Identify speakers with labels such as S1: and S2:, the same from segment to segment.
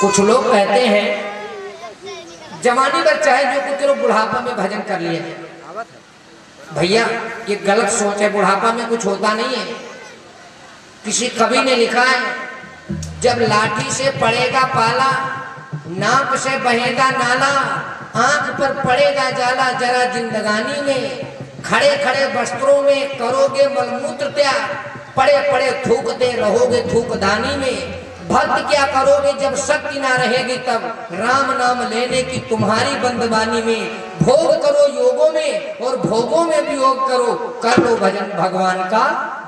S1: कुछ लोग कहते हैं जवानी पर चाहे जो कुछ करो, बुढ़ापा में भजन कर लिया। भैया ये गलत सोच है, बुढ़ापा में कुछ होता नहीं है। किसी कवि ने लिखा है, जब लाठी से पड़ेगा पाला, नाक से बहेगा नाला, आंख पर पड़ेगा जाला, जरा जिंदगानी में खड़े खड़े वस्त्रों में करोगे मलमूत्र त्याग, पड़े पड़े थूकते रहोगे थूकदानी में। भक्त क्या करोगे जब शक्ति ना रहेगी, तब राम नाम लेने की तुम्हारी बंदवानी में। भोग करो योगों में और भोगों में भी योग करो, कर लो भजन भगवान का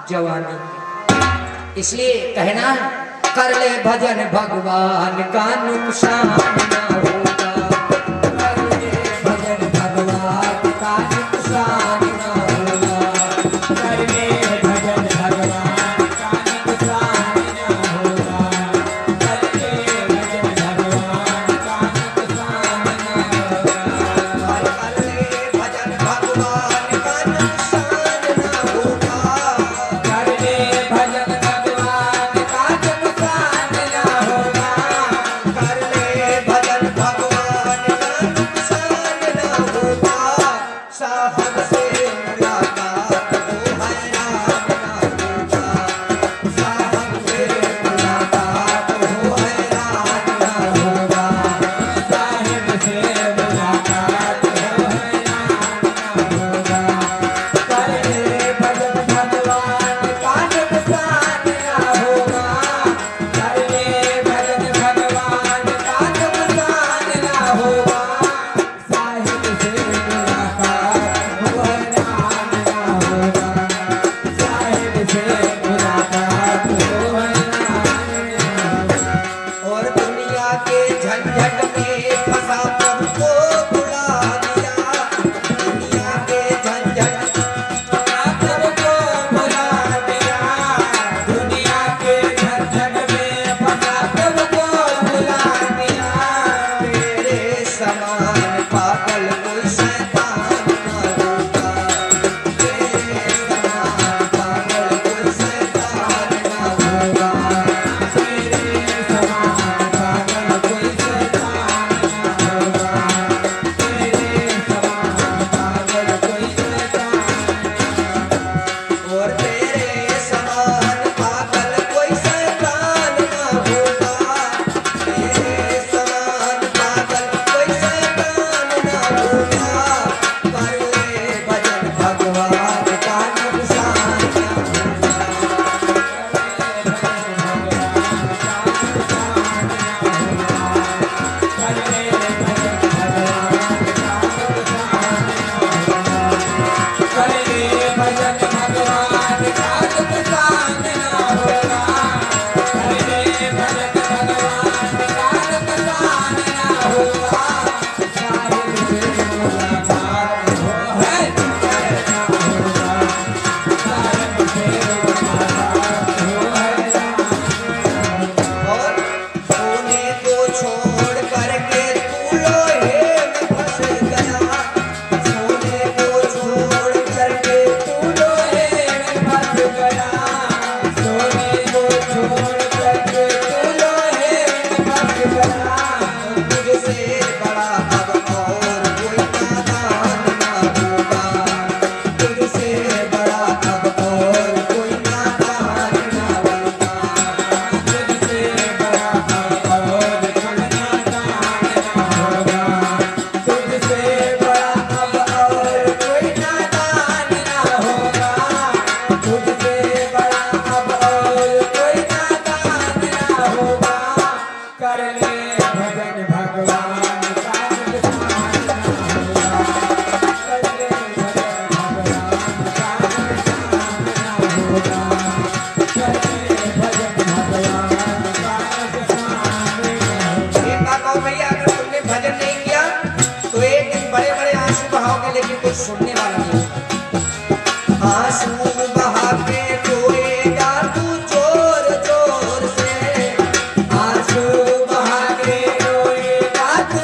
S1: जवानी में। इसलिए कहना है, कर ले भजन भगवान का नुकसान ना होगा, कर ले भजन भगवान का नुकसान ना होगा, कर ले भजन भगवान का नुकसान ना होगा, कर ले भजन भगवान का नुकसान ना होगा, कर ले भजन भगवान का नुकसान ना होगा, कर ले भजन भगवान का नुकसान ना होगा, कर ले भजन भगवान का नुकसान ना होगा। साहब से मुलाकात हो हैरान ना होगा, साहब से मुलाकात हो हैरान ना होगा, साहिब से मुलाकात हो हैरान ना होगा, कर ले भजन भगवान का नुकसान ना होगा, कर ले भजन भगवान का नुकसान ना होगा, साहिब से मुलाकात हो हैरान ना होगा, साहिब से मुलाकात हो हैरान ना होगा। और दुनिया के झंझट में फंसा प्रभु को बुला दिया, दुनिया के झंझट प्रभु को बुला दिया, दुनिया के झंझट में फंसा प्रभु को बुला दिया। तेरे समान पागल कोई शैतान ना होगा, तेरे समान पागल कोई शैतान ना होगा, तेरे समान पागल कोई शैतान ना होगा, तेरे समान पागल कोई शैतान। और तेरे समान पागल कोई शैतान ना होगा, तेरे समान पागल कोई शैतान ना होगा, कर ले भजन भगवान का नुकसान ना होगा, कर ले भजन भगवान का नुकसान ना होगा, कर ले भजन भगवान का नुकसान ना होगा, कर ले भजन भगवान का नुकसान ना होगा, साहिब से मुलाकात हो हैरान ना होगा, साहिब से मुलाकात हो हैरान ना होगा। और सोने को छोड़ करके तू लोहे में फंस गया, सोने को छोड़ करके तू लोहे में फंस गया, सोने को छोड़ करके तू लोहे में फंस गया। तुझसे बड़ा अब और कोई नादान ना होगा, तुझसे बड़ा अब और कोई नादान ना होगा, तुझसे बड़ा अब और कोई नादान ना होगा, तुझसे बड़ा अब और कोई नादान ना होगा, तुझसे बड़ा अब और कोई नादान ना होगा, कर ले भजन भगवान का नुकसान ना होगा, कर ले भजन भगवान का नुकसान ना होगा, कर ले भजन भगवान का नुकसान ना होगा। एक बात और भैया, अगर तुमने भजन नहीं किया तो एक दिन बड़े बड़े आंसू बहाओगे, लेकिन कोई सुनने वाला नहीं होगा। आंसू बहा के रोएगा तू जोर जोर से, आंसू बहा के रोएगा तू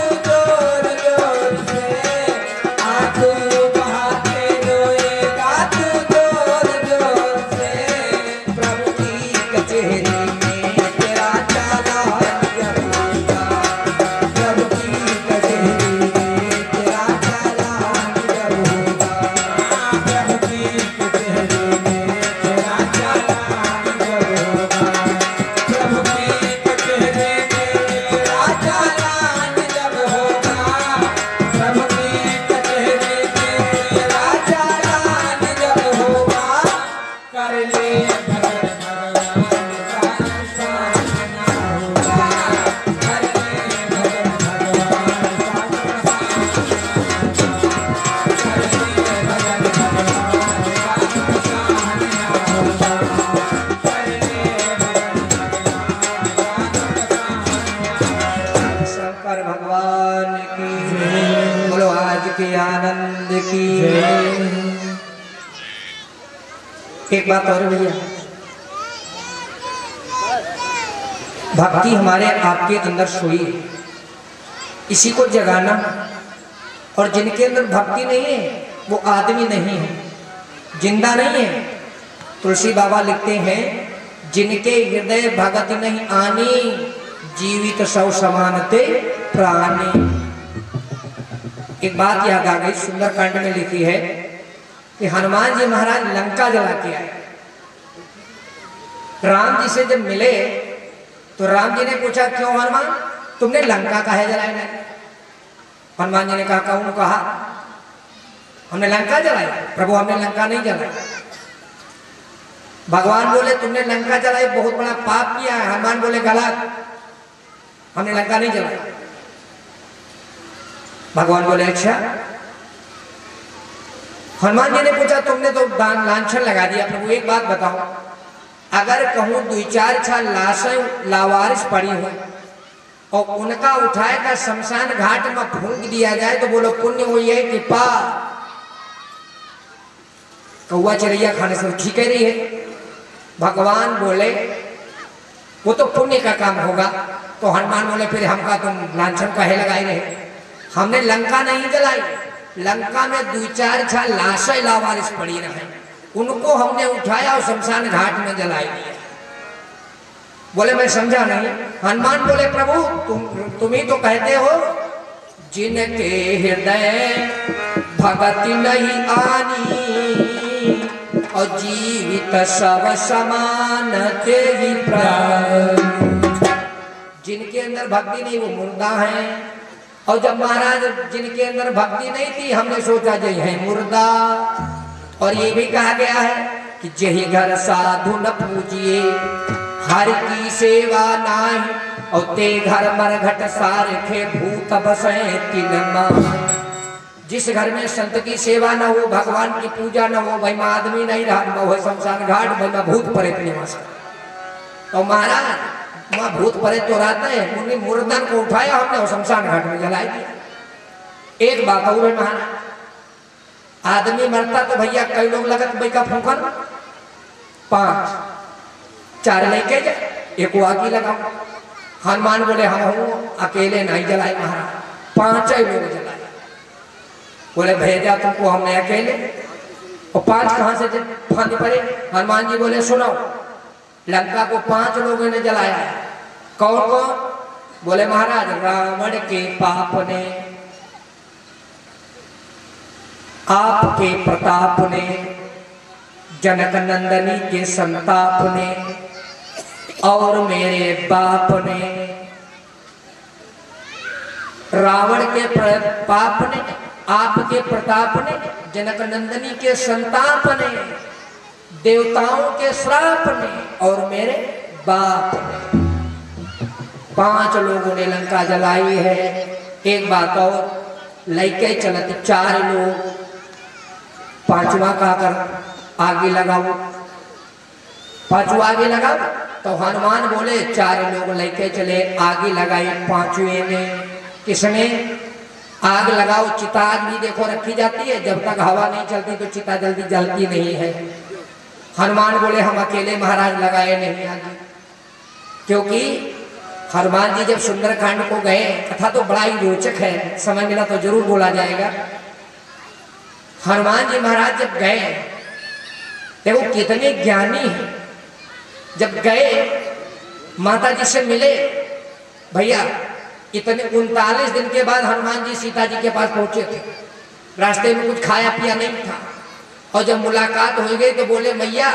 S1: शंकर भगवान की, बोलो आज के आनंद की। एक बात और भैया, भक्ति हमारे आपके अंदर सोई है, इसी को जगाना। और जिनके अंदर भक्ति नहीं है वो आदमी नहीं है, जिंदा नहीं है। तुलसी बाबा लिखते हैं, जिनके हृदय भगत नहीं आनी, जीवित सौ समानते प्राणी। एक बात याद आ गई, सुंदरकांड में लिखी है कि हनुमान जी महाराज लंका जला के आए। राम जी से जब मिले तो राम जी ने पूछा, क्यों हनुमान तुमने लंका काहे जलाया नहीं? हनुमान जी ने कहा, कौन कहा हमने लंका जलाई? प्रभु हमने लंका नहीं जलाई। भगवान बोले, तुमने लंका जलाई, बहुत बड़ा पाप किया है। हनुमान बोले, गलत, हमने लंका नहीं जलाई। भगवान बोले, अच्छा। हनुमान जी ने पूछा, तुमने तो लांछन लगा दिया। प्रभु एक बात बताओ, अगर कहूं 2-4 लाशें लावारिस पड़ी हो और उनका उठाए का शमशान घाट में फूंक दिया जाए तो बोलो पुण्य हुई है कि पाप? कौवा चिड़ैया खाने से ठीक है रही है। भगवान बोले, वो तो पुण्य का काम होगा। तो हनुमान बोले, फिर हमका तुम लांछन काहे लगाए रहे? हमने लंका नहीं जलाई, लंका में 2-4 लाशें लावारिस पड़ी रहे, उनको हमने उठाया और शमशान घाट में जलाई दिया। बोले, मैं समझा नहीं। हनुमान बोले, प्रभु तुम ही तो कहते हो, जिनके हृदय भगति नहीं आनी और जीवित सब समान तेरी प्राण। जिनके अंदर भक्ति नहीं वो मुर्दा है। और जब महाराज जिनके अंदर भक्ति नहीं थी, हमने सोचा जय है मुर्दा। और ये भी कहा गया है कि जही घर साधु न पूजिए, हर की सेवा नाई, और ते घर मरघट सारखे भूत बसे तिन माय। जिस घर में संत की सेवा न हो, भगवान की पूजा न हो, भाई आदमी नहीं रहा, वो शमशान घाट भाई भूत प्रेत निवास। तो महाराज वहाँ भूत प्रेत तो रहता है, उन्हें मुर्दन को उठाया हमने और शमशान घाट में जला दिया। एक बात और है महाराज, आदमी मरता तो भैया कई लोग लगत भाई का फूकन 5-4 लेके जाए, एक आगे लगाओ। हनुमान बोले, हम अकेले नहीं जलाए महाराज, 5 लोग जलाए। बोले, भेजा तुमको हमने अकेले, और 5 कहां से फांदी पड़े? हनुमान जी बोले, सुनो, लंका को 5 लोगों ने जलाया। कौन कौन? बोले, महाराज रावण के पाप ने, आपके प्रताप ने, जनक नंदनी के संताप ने, और मेरे बाप ने। रावण के पाप ने, आपके प्रताप ने, जनक नंदनी के संताप ने, देवताओं के श्राप ने, और मेरे बाप ने। 5 लोगों ने लंका जलाई है। एक बात और, लैके चलते 4 लोग, 5वां का कर आगे लगाओ, 5वां आगे लगाओ। तो हनुमान बोले, 4 लोग लेके चले, आगे लगाई 5वें में। किसने? आग लगाओ, चिता भी देखो रखी जाती है, जब तक हवा नहीं चलती तो चिता जल्दी जलती नहीं है। हनुमान बोले, हम अकेले महाराज लगाए नहीं आगे, क्योंकि हनुमान जी जब सुंदरकांड को गए, कथा तो बड़ा ही रोचक है, समय मिला तो जरूर बोला जाएगा। हनुमान जी महाराज जब गए, देखो कितने ज्ञानी हैं। जब गए माता जी से मिले, भैया इतने 39 दिन के बाद हनुमान जी सीता जी के पास पहुंचे थे। रास्ते में कुछ खाया पिया नहीं था, और जब मुलाकात हो गई तो बोले, मैया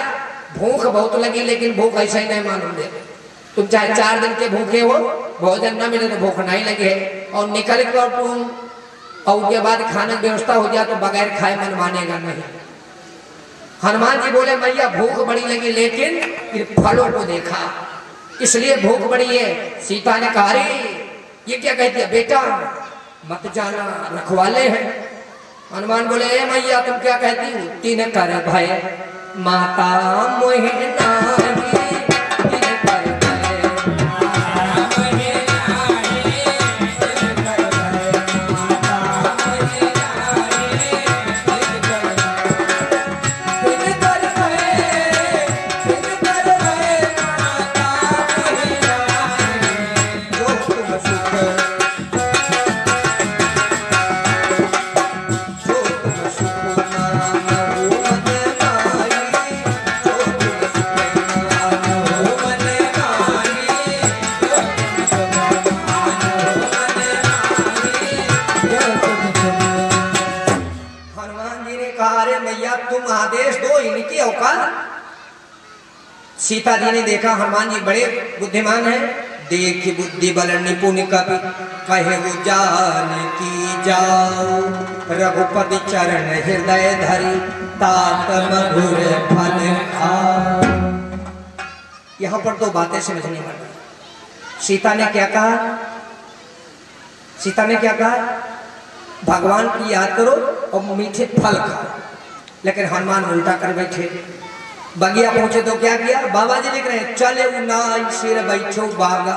S1: भूख बहुत लगी, लेकिन भूख ऐसा ही नहीं मालूम दे, तुम चाहे 4 दिन के भूखे हो, भोजन न मिले तो भूख नहीं लगे, और निकल कर तुम और उसके बाद खाने की व्यवस्था हो जाए तो बगैर खाए मन मानेगा नहीं। हनुमान जी बोले, मैया भूख बड़ी लगी, लेकिन फिर फलों को देखा, इसलिए भूख बड़ी है। सीता ने कहा, अरे ये क्या कहती है बेटा, मत जाना, रखवाले हैं। हनुमान बोले, ए मैया तुम क्या कहती हो? तीन कर भय माता मोहे नाही, तीन कर भय तुम आदेश दो, इनकी औकात। सीता जी ने देखा हनुमान जी बड़े बुद्धिमान हैं, देखी बुद्धि बल निपुण कपि कहे वो जान की जाओ, रघुपति चरण हृदय धरी तात मधुर फल खाओ। यहां पर दो बातें समझनी पड़ी। सीता ने क्या कहा? सीता ने क्या कहा? भगवान की याद करो और मीठे फल खाओ। लेकिन हनुमान उल्टा कर बैठे। बगिया पहुंचे तो क्या किया? बाबा जी लिख रहे हैं, चले उनाई सिर बैठो बागा।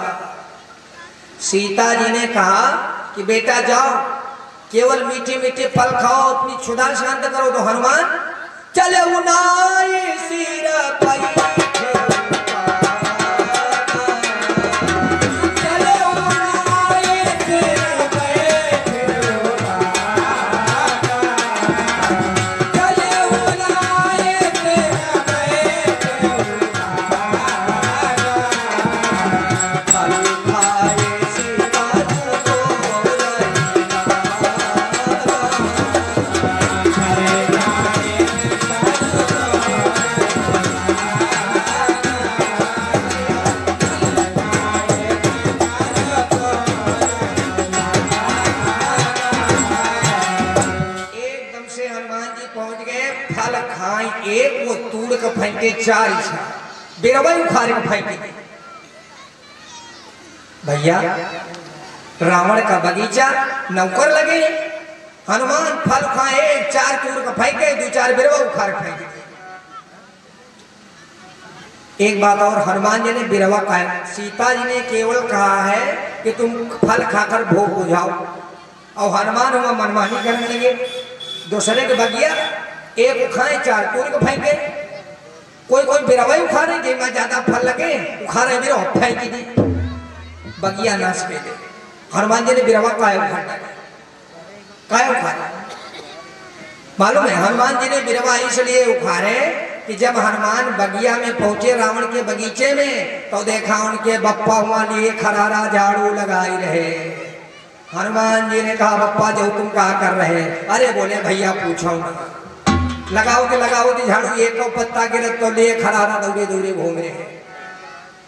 S1: सीता जी ने कहा कि बेटा जाओ, केवल मीठे मीठे फल खाओ, अपनी क्षुधा शांत करो। तो हनुमान चले उनाई सिर बैठो फेंके, चार इच्छा बेरवा उखाड़ के फेंके। भैया रावण का बगीचा, नौकर लगे, हनुमान फल खाए, चार तूर का फेंके, दो चार बेरवा उखाड़ फेंके। एक बात और, हनुमान जी ने बेरवा खाया, सीता जी ने केवल कहा है कि तुम फल खाकर भोग बुझाओ, और हनुमान हुआ मनमानी करने लगे। दूसरे के बगिया एक उखाए, चार तूर को फेंके। कोई कोई बिरवा उखाड़े, जिनमें ज्यादा फल लगे उखाड़े, बिरवा फेंक दी, बगिया नाश के दे। हनुमान जी ने बिरवा काय उखाड़ा? काय उखाड़ा मालूम है? हनुमान जी ने बिरवा इसलिए उखाड़े कि जब हनुमान बगिया में पहुंचे, रावण के बगीचे में, तो देखा उनके बप्पा वहां लिए खरारा झाड़ू लगाई रहे। हनुमान जी ने कहा, बप्पा जो तुम कहा कर रहे? अरे बोले भैया पूछो ना, लगाओ के झाड़ू, एक को पत्ता गिरत तो लिए खरारा दौड़े दौड़े घूम रहे हैं।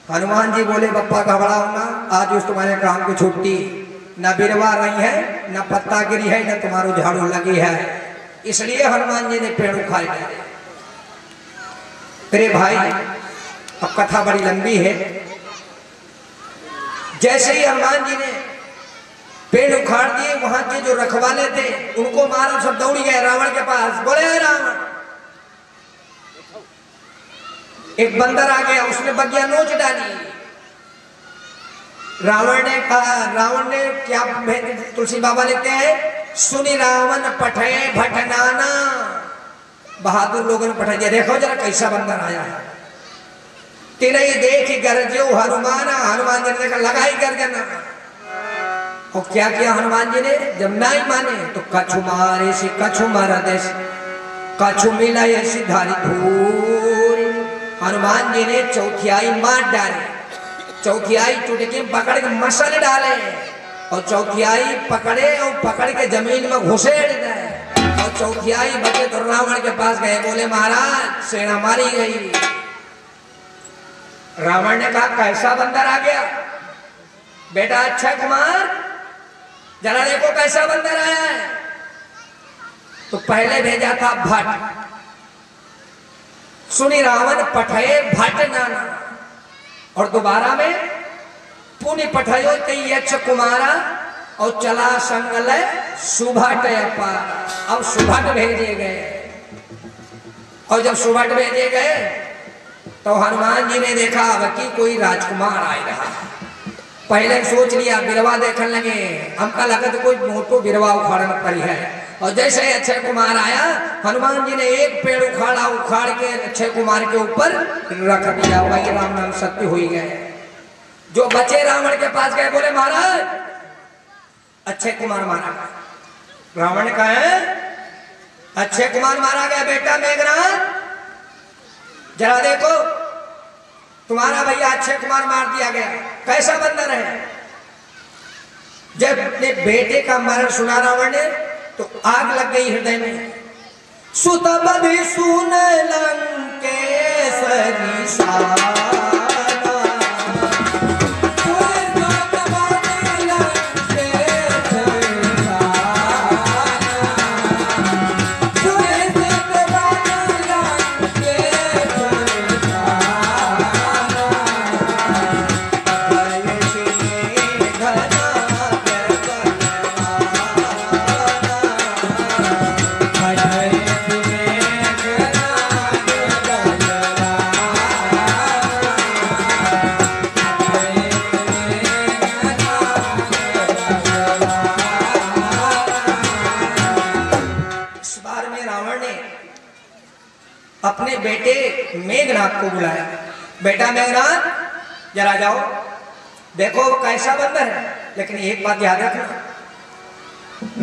S1: हनुमान जी बोले, बप्पा घबराओ ना, आज उस तुम्हारे काम की छुट्टी, न बिरवा रही है, न पत्ता गिरी है, न तुम्हारो झाड़ू लगी है। इसलिए हनुमान जी ने पेड़ उखाड़ दिया। तेरे भाई, अब कथा बड़ी लंबी है। जैसे ही हनुमान जी ने पेड़ उखाड़ दिए, वहां के जो रखवाले थे उनको मारा, सब दौड़ी गए रावण के पास। बोले रावण, एक बंदर आ गया, उसने बगिया नोच डाली। रावण ने कहा, रावण ने क्या, तुलसी बाबा लिखते हैं, सुनी रावण पठे भटनाना। बहादुर लोगों ने पठा दिया, देखो जरा कैसा बंदर आया है। तिरई देख गरजो हनुमाना। हनुमान जी ने देखा, लगाई गर्जना। और क्या किया हनुमान जी ने? जब नहीं माने तो कछु मारे से कछु मारा देश, कछु मिला ऐसी धारी धूल। हनुमान जी ने चौथियाई मार डाले, चौथियाई चुटकी पकड़ के मसल डाले, और चौथियाई पकड़े और पकड़ के जमीन में घुसेड़ गए, और चौथियाई बचे तो रावण के पास गए। बोले महाराज सेना मारी गई। रावण ने कहा, कैसा बंदर आ गया? बेटा अक्षय कुमार, जरा देखो कैसा बंदर आया है। तो पहले भेजा था भट्ट, सुनी रावण पठे भट्ट नाना, और दोबारा में पुण्य पठयो कई यक्ष कुमारा, और चला संगल सुभट अपार। अब सुभट भेजे गए, और जब सुभट भेजे गए तो हनुमान जी ने देखा अब कि कोई राजकुमार आए रहा। पहले सोच लिया, बिरवा देखने लगे, हमका लगा तो कोई मोटो बिरवा उखाड़ने पड़ी है। और जैसे ही अक्षय कुमार आया, हनुमान जी ने एक पेड़ उखाड़ा, उखाड़ के अक्षय कुमार के ऊपर रख दिया। वही राम नाम सत्य हो ही गए। जो बचे रावण के पास गए, बोले महाराज अक्षय कुमार मारा गया। रावण का है अक्षय कुमार मारा गया। बेटा मेघनाथ, जरा देखो तुम्हारा भैया अक्षय कुमार मार दिया गया, कैसा बंदर है। जब अपने बेटे का मरण सुना रावण ने तो आग लग गई हृदय में। सुतबधि सुन लंकेसरी शाना अपने बेटे मेघनाथ को बुलाया। बेटा मेघनाथ जरा जाओ, देखो वो कैसा बंदर है, लेकिन एक बात याद रखना,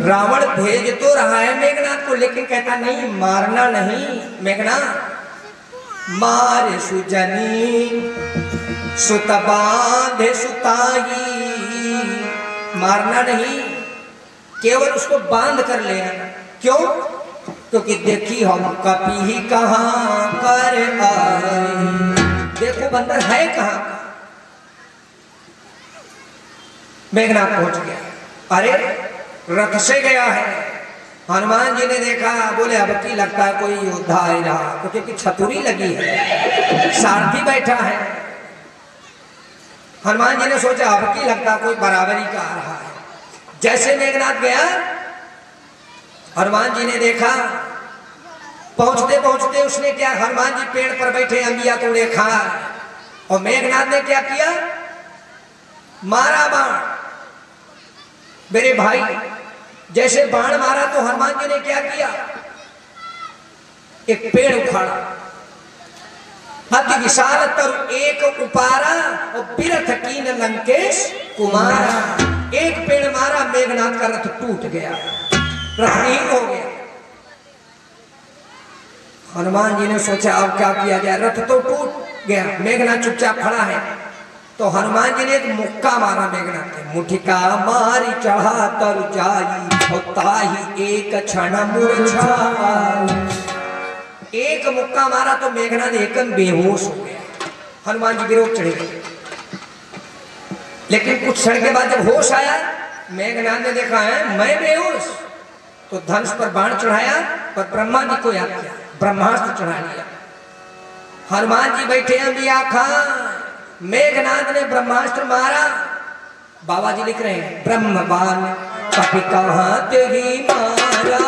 S1: रावण भेज तो रहा है मेघनाथ को, लेकिन कहता नहीं मारना नहीं मेघनाथ, मारे सुजनी सुत बांधे सुताई, मारना नहीं, केवल उसको बांध कर ले आना। क्यों? क्योंकि देखी हम कपी ही कहां कर आए, देखो बंदर है कहां। मेघनाथ पहुंच गया, अरे रथ से गया है। हनुमान जी ने देखा, बोले अब की लगता है कोई योद्धा आ रहा, क्योंकि छतुरी लगी है, सारथी बैठा है। हनुमान जी ने सोचा अब की लगता कोई बराबरी का आ रहा है। जैसे मेघनाथ गया, हनुमान जी ने देखा, पहुंचते पहुंचते उसने क्या, हनुमान जी पेड़ पर बैठे अंबिया को देखा, और मेघनाथ ने क्या किया, मारा बाण। मेरे भाई जैसे बाण मारा तो हनुमान जी ने क्या किया, एक पेड़ उखाड़ा, अति विशाल तरु एक उपारा, और बिरथ कीन लंकेश कुमारा। एक पेड़ मारा, मेघनाथ का रथ टूट गया, रथहीन हो गया। हनुमान जी ने सोचा अब क्या किया जाए, रथ तो टूट गया, मेघनाथ चुपचाप खड़ा है। तो हनुमान जी ने एक मुक्का मारा मेघनाथ ने, मुठिका मारी चढ़ा तर जाई, होता ही एक क्षण मूर्छा। एक मुक्का मारा तो मेघनाथ एकदम बेहोश हो गया। हनुमान जी गिरोह चढ़े गए, लेकिन कुछ क्षण के बाद जब होश आया, मेघनाथ ने देखा है मैं बेहोश, तो धनुष पर बाण चढ़ाया, पर ब्रह्मा जी को याद किया, ब्रह्मास्त्र चढ़ा लिया। हनुमान जी बैठे अंबिया खां, मेघनाथ ने ब्रह्मास्त्र मारा। बाबा जी लिख रहे हैं, ब्रह्म बाण कपि कहां तेरी मारा,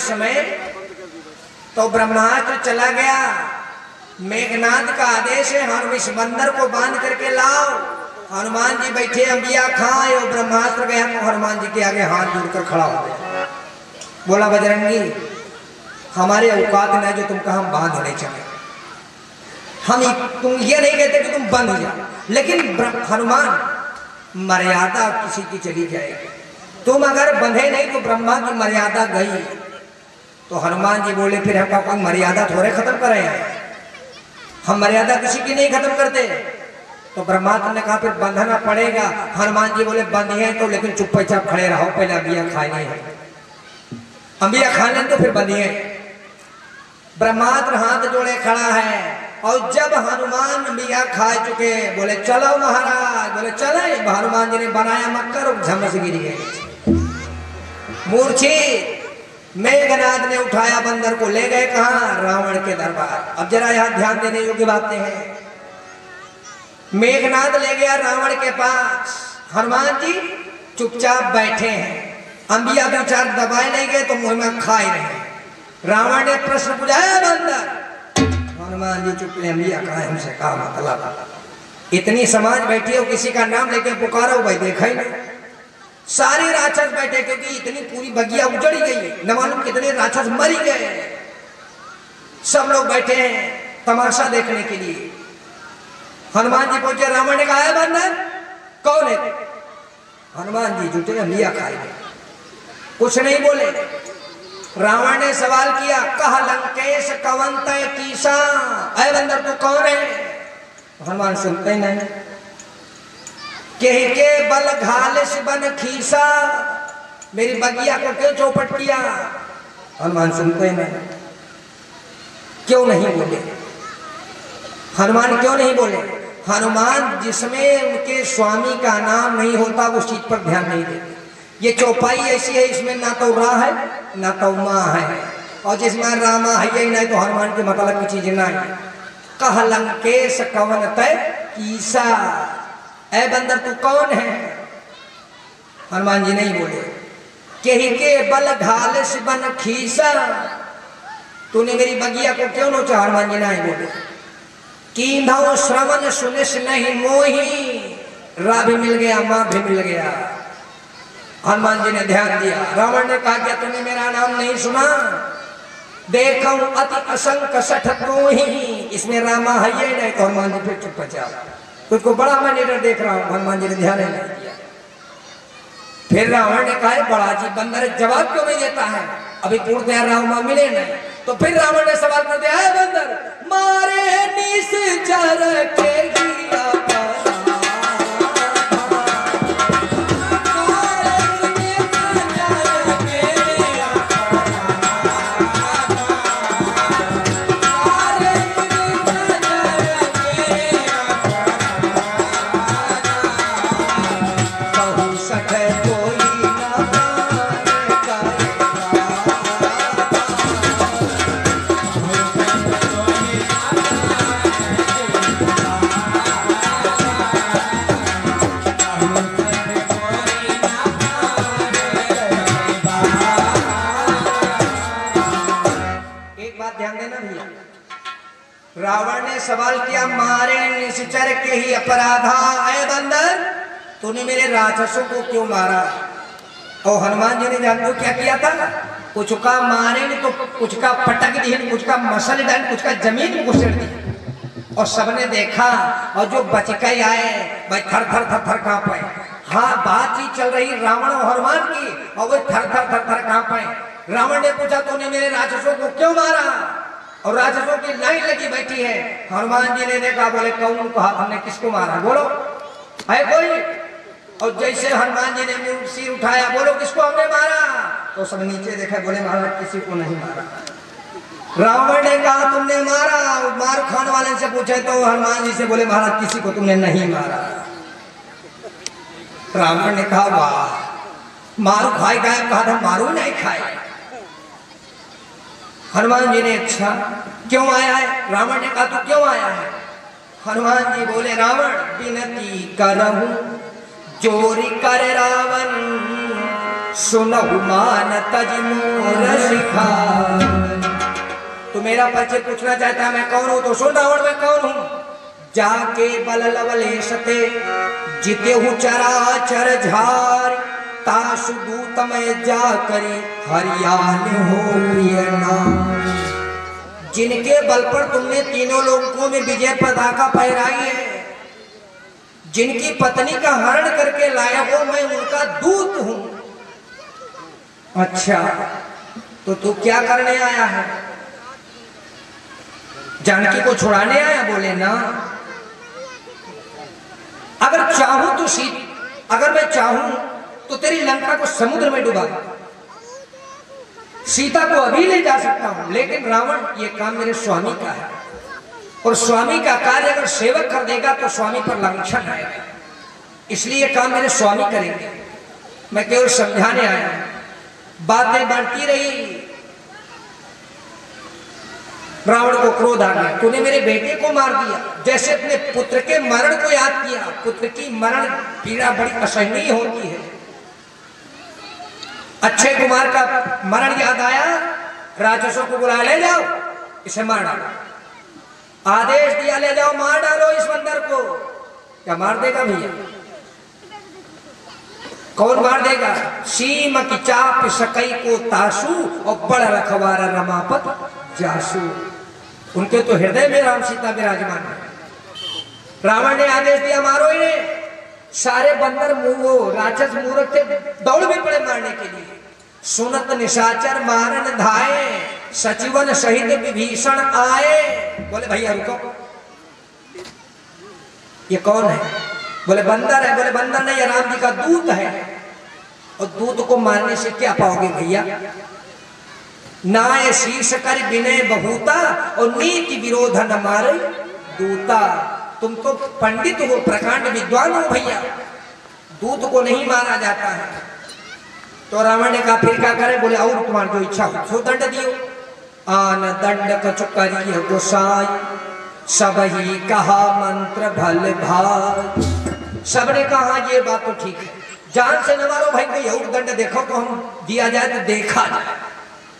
S1: समय तो ब्रह्मास्त्र चला गया। मेघनाथ का आदेश है, हम इस बंदर को बांध करके लाओ। हनुमान जी बैठे अंबिया खाए, और ब्रह्मास्त्र गया तो हनुमान जी के आगे हाथ जोड़कर खड़ा हो गया। बोला बजरंगी, हमारे औकात नहीं जो तुमको हम बांध नहीं चले, हम तुम ये नहीं कहते कि तुम बंद हो जाओ, लेकिन हनुमान मर्यादा किसी की चली जाएगी, तुम अगर बंधे नहीं तो ब्रह्मा की मर्यादा गई। तो हनुमान जी बोले फिर हम कोई मर्यादा थोड़े खत्म करे हैं, हम मर्यादा किसी की नहीं खत्म करते। तो ब्रह्मास्त्र ने कहा फिर बंधना पड़ेगा। हनुमान जी बोले बंधिए तो, लेकिन चुपचाप खड़े रहो, पहले अंबिया खाए है, अंबिया खा लें तो फिर बंधिए। ब्रह्मास्त्र हाथ जोड़े खड़ा है, और जब हनुमान अंबिया खा चुके, बोले चलो महाराज, बोले चले। हनुमान जी ने बनाया मक्कर और झमस गिर गए। मूर्छित। मेघनाद ने उठाया बंदर को, ले गए कहां? रावण के दरबार। अब जरा यहां ध्यान देने योग्य बातें हैं। मेघनाद ले गया रावण के पास, हनुमान जी चुपचाप बैठे हैं, अंबिया विचार दबाए नहीं गए तो मुंह में खा ही रहे। रावण ने प्रश्न पूछा, बंदर। हनुमान जी चुप ले, अंबिया कहा है? हमसे कहा मतलब? इतनी समाज बैठी हो, किसी का नाम लेके पुकारो भाई, देखा ही नहीं। सारे राक्षस बैठे, क्योंकि इतनी पूरी बगिया उजड़ी गई, न मालूम कितने राक्षस मर गए। सब लोग बैठे हैं तमाशा देखने के लिए। हनुमान जी पहुंचे, रावण ने कहा, बंदर कौन है? हनुमान जी जुटे, अंबिया खाएंगे, कुछ नहीं बोले। रावण ने सवाल किया, कहा लंकेश कवंत कीसा, अय बंदर तू कौन है? हनुमान सुनते ही नहीं। के बल घालिश बन खीसा, मेरी बगिया को क्यों चौपट किया? हनुमान सुनते ही नहीं। क्यों नहीं बोले? हनुमान क्यों नहीं बोले? हनुमान जिसमें उनके स्वामी का नाम नहीं होता उस चीज पर ध्यान नहीं देते। ये चौपाई ऐसी है, इसमें ना तो रा है ना तो माँ है, और जिसमें रामा है ही नहीं तो हनुमान के मतलब की चीज नहीं। कह लंकेश कवन तय कीसा, ऐ बंदर तू कौन है? हनुमान जी नहीं बोले। के बल घालिश बन खीसा, तूने मेरी बगिया को क्यों नोचा? हनुमान जी नहीं बोले। कींधो श्रवण सुनिस नहीं मोही, रा भी मिल गया, माँ भी मिल गया। हनुमान जी ने ध्यान दिया। रावण ने कहा, क्या तूने मेरा नाम नहीं सुना? देखो अति असंक सठ को ही, इसमें रामा है ये नहीं तो हनुमान जी फिर चुपचाप। तुझको बड़ा मैं नीडर देख रहा हूं। हनुमान जी ने ध्यान नहीं दिया। फिर रावण ने कहा, बड़ा जी बंदर जवाब क्यों नहीं देता है? अभी पूर्णतया रामा मिले नहीं। तो फिर रावण ने सवाल कर दिया, है बंदर मारे निश्चर के गिया रावण ने सवाल किया, मारे निश्चर के ही अपराधा, ऐ बंदर तूने मेरे राक्षसों को क्यों मारा? और हनुमान जी ने जानते क्या किया था? कुछ का मारे नहीं तो कुछ का पटक दी, कुछ का मसल डाल, कुछ का जमीन में घुसेड़ दी। और सबने देखा, और जो बच के आए भाई थर थर थर थर कांपे। हाँ, बातचीत चल रही रावण और हनुमान की, और वो थर थर थर थर कांपे। रावण ने पूछा, तूने मेरे राक्षसों को क्यों मारा? और राक्षसों की लाइन लगी बैठी है। हनुमान जी ने देखा, बोले कौन कहा हमने किसको मारा? बोलो है कोई? और जैसे हनुमान जी ने सिर उठाया, बोलो किसको हमने मारा? तो सब नीचे देखा, बोले महाराज किसी को नहीं मारा। रावण ने कहा तुमने मारा। मार खाने वाले से पूछे तो हनुमान जी से बोले महाराज किसी को तुमने नहीं मारा। रावण ने कहा वाह, मारू खाए गायब कहा था, मारू नहीं खाए। हनुमान जी ने अच्छा क्यों आया है? रावण ने कहा तू क्यों आया है? हनुमान जी बोले, रावण विनती करहु चोरी कर रावण, सुनहु मान तज मोर सिखावन। तू मेरा परिचय पूछना चाहता है, मैं कौन हूं? तो सुन रावण, मैं कौन हूं? जाके बल लवलेशते जिते हूँ चराचर झार, तासु दूत में जा करे हरियाण हो प्रिय नाम। जिनके बल पर तुमने तीनों लोगों में विजय पताका फहराई है, जिनकी पत्नी का हरण करके लाया हो, मैं उनका दूत हूं। अच्छा, तो तू क्या करने आया है? जानकी को छुड़ाने आया? बोले ना, अगर चाहूं तो अगर मैं चाहूं तो तेरी लंका को समुद्र में डुबा, सीता को अभी ले जा सकता हूं, लेकिन रावण ये काम मेरे स्वामी का है, और स्वामी का कार्य अगर सेवक कर देगा तो स्वामी पर लांछन आएगा, इसलिए काम मेरे स्वामी करेंगे। मैं केवल समझाने आया हूं। बातें बढ़ती रही। रावण को क्रोध आ गया, तूने मेरे बेटे को मार दिया, जैसे अपने पुत्र के मरण को याद किया। पुत्र की मरण पीड़ा बड़ी असहनीय होती है। अक्षय कुमार का मरण याद आया, राक्षसों को बुला ले जाओ, इसे मार डालो। आदेश दिया, ले जाओ मार डालो इस बंदर को। क्या मार देगा भैया? कौन मार देगा? सीम की चाप सकई को तासु और बड़ रखवारा रमापत जासु। उनके तो हृदय में राम सीता विराजमान है। रावण ने आदेश दिया, मारो इन्हें। सारे बंदर वो राक्षस मूर्ख थे, दौड़ भी पड़े मारने के लिए। सुनत निशाचर मारन धाये, सचिवन सहित विभीषण आए। बोले भैया रुको, ये कौन है? बोले बंदर है। बोले बंदर नहीं, राम जी का दूत है। और दूत को मारने से क्या पाओगे भैया? नाय शीर्ष कर विनय बहुता और नीति विरोध न मारे दूता। तुम तो पंडित हो, प्रकांड विद्वान हो भैया, दूत को नहीं मारा जाता है। तो रावण ने कहा फिर क्या करे? बोले और तुम्हारी जो इच्छा हो सो दंड दियो। आन दंड कछु करिए गोसाई, सब ही कहा मंत्र भल भाई। सबने कहा ये बात तो ठीक है, जान से न मारो भाई, कोई और दंड देखो तो हम दिया जाए तो देखा जाए।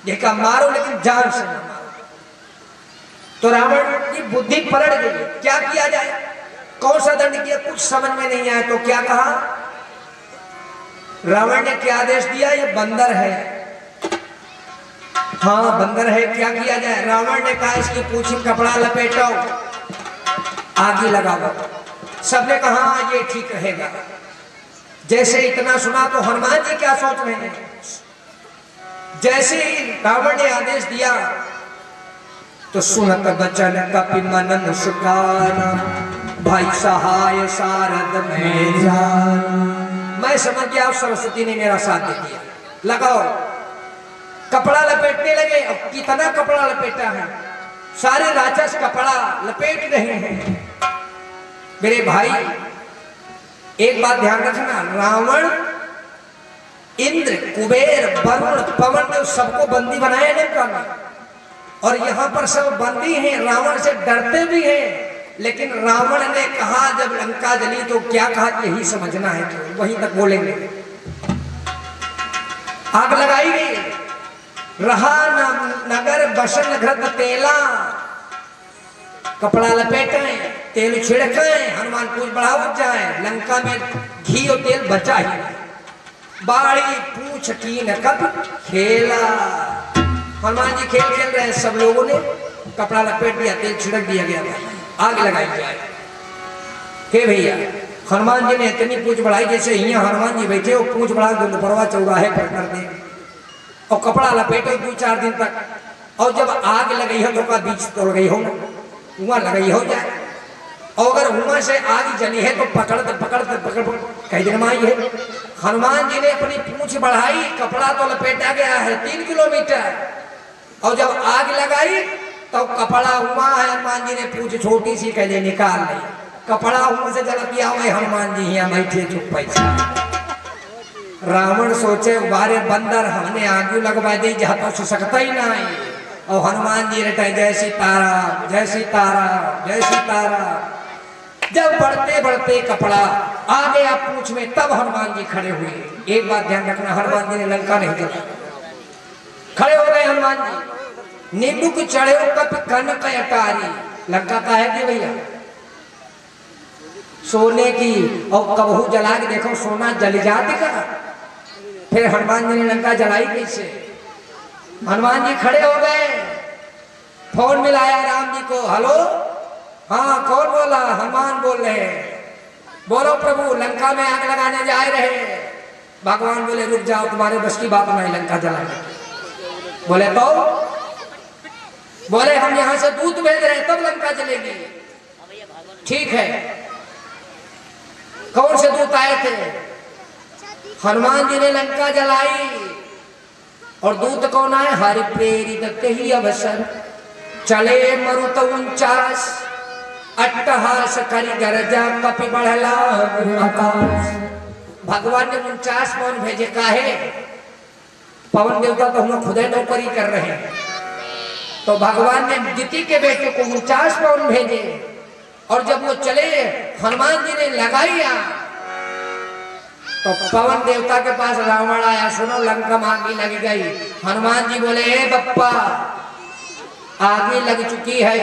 S1: देखा मारो लेकिन जान से न मारो। तो रावण की बुद्धि पलट गई, क्या किया जाए, कौन सा दंड किया, कुछ समझ में नहीं आया। तो क्या कहा रावण ने? क्या आदेश दिया? ये बंदर है। हाँ बंदर है, क्या किया जाए? रावण ने कहा इसकी पूंछ में कपड़ा लपेटो, आगे लगाओ। सबने कहा ये ठीक रहेगा। जैसे इतना सुना तो हनुमान जी क्या सोच रहे हैं? जैसे ही रावण ने आदेश दिया तो सुनत बचन कपि मन मुस्काना, भाई सहाय सारद में जाना। मैं समझ गया सरस्वती ने मेरा साथ दे दिया। लगाओ, कपड़ा लपेटने लगे। अब कितना कपड़ा लपेटा है, सारे राक्षस कपड़ा लपेट रहे हैं। मेरे भाई एक बात ध्यान रखना, रावण, इंद्र, कुबेर, वरुण, पवन ने सबको बंदी बनाया लंका में, और यहाँ पर सब बंदी हैं, रावण से डरते भी हैं। लेकिन रावण ने कहा जब लंका जली तो क्या कहा, यही समझना है, तो वहीं तक बोलेंगे। आग लगाई गई, रहा नगर बसन घृत तेला। कपड़ा लपेटे, तेल छिड़के, हनुमान पूछ बढ़ाओ जाए। लंका में घी और तेल बचा ही, बाड़ी पूछ की न कब खेला। हनुमान जी खेल खेल रहे हैं, सब लोगों ने कपड़ा लपेट दिया, तेल छिड़क दिया गया, आग लगाई जाए। हे भैया, हनुमान जी ने इतनी पूछ बढ़ाई, जैसे यहाँ हनुमान जी बैठे हो, पूछ बढ़ा दोपहरवा चौराहे पर कर दे और कपड़ा लपेटे 2-4 दिन तक। और जब आग लगी हो तो का बीच तोड़ गई हो, वहां लगाई हो जाए। और अगर वहां से आग जली है तो पकड़ कई दिन में आई है। हनुमान जी ने अपनी पूंछ बढ़ाई, कपड़ा तो लपेटा गया है 3 किलोमीटर, और जब आग लगाई तो कपड़ा हुआ है। हनुमान जी ने पूंछ छोटी सी कहले निकाल ली, कपड़ा हुआ से जल दिया हुआ। हनुमान जी यहाँ बैठे चुप पैसा। रावण सोचे बारे बंदर हमने आगे लगवा दी, जहाँ तो ससकता ही ना है। और हनुमान जी रटे जय सीताराम, जय सीताराम, जय सीताराम। जब बढ़ते बढ़ते कपड़ा आ गया पूंछ में, तब हनुमान जी खड़े हुए। एक बात ध्यान रखना, हनुमान जी ने लंका नहीं जला, खड़े हो गए हनुमान जी। नींबू की चढ़े कप कनक अटारी। लंका का है कि भैया सोने की, और कबहू जला के देखो सोना जल जाते का। फिर हनुमान जी ने लंका जलाई कैसे? हनुमान जी खड़े हो गए, फोन मिलाया राम जी को। हेलो, हाँ कौन बोला? हनुमान बोल रहे हैं। बोलो प्रभु, लंका में आग लगाने जा रहे। भगवान बोले रुक जाओ, तुम्हारे बस की बात नहीं लंका जलाने। बोले तो? बोले हम यहाँ से दूत भेज रहे तब लंका जलेगी। ठीक है, कौन से दूत आए थे? हनुमान जी ने लंका जलाई। और दूत कौन आए? हरि प्रेरित ही अवसर चले मरुत 49, अट्टहास करी गरजा कपि बढ़ला आकाश। भगवान ने 49 मौन भेजे, काहे? पवन देवता तो हम खुद नौकरी कर रहे हैं। तो भगवान ने दिति के बेटे को 49 पवन भेजे और जब वो चले हनुमान जी ने लगाया तो पवन देवता के पास रावण आया, सुनो लंका में आग लग गई। हनुमान जी बोले हे बप्पा आग लग चुकी है,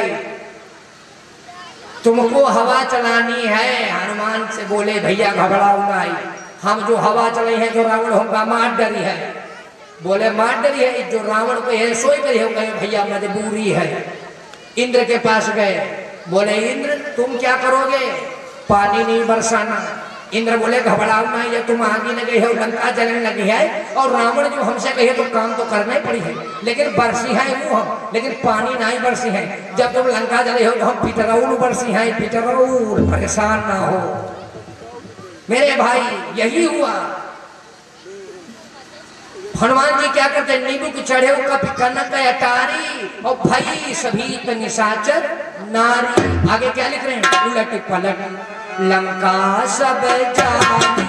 S1: तुमको हवा चलानी है। हनुमान से बोले भैया घबराओ नहीं, हम जो हवा चले हैं जो रावण होगा मार डरी है। बोले मार डरी है, जो रावण को है सोई पर हो गए भैया मजबूरी है। इंद्र के पास गए, बोले इंद्र तुम क्या करोगे, पानी नहीं बरसाना। इंद्र बोले घबराओ ना, ये तुम आगे लगे हो लंका जलने लगी है और रावण जो हमसे कहे तो काम तो करना ही पड़ी है, लेकिन बरसी है वो हम, लेकिन पानी नहीं बरसी है। जब तुम लंका जले हो तो हम पितरौल बरसी है, पितरौल परेशान ना हो। मेरे भाई यही हुआ। हनुमान जी क्या करते, नींबू की चढ़े कनक अटारी और भाई सभी निशाचर नारी। आगे क्या लिख रहे हैं, उलट पलट लंका सब जानी,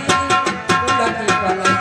S1: उलट पलट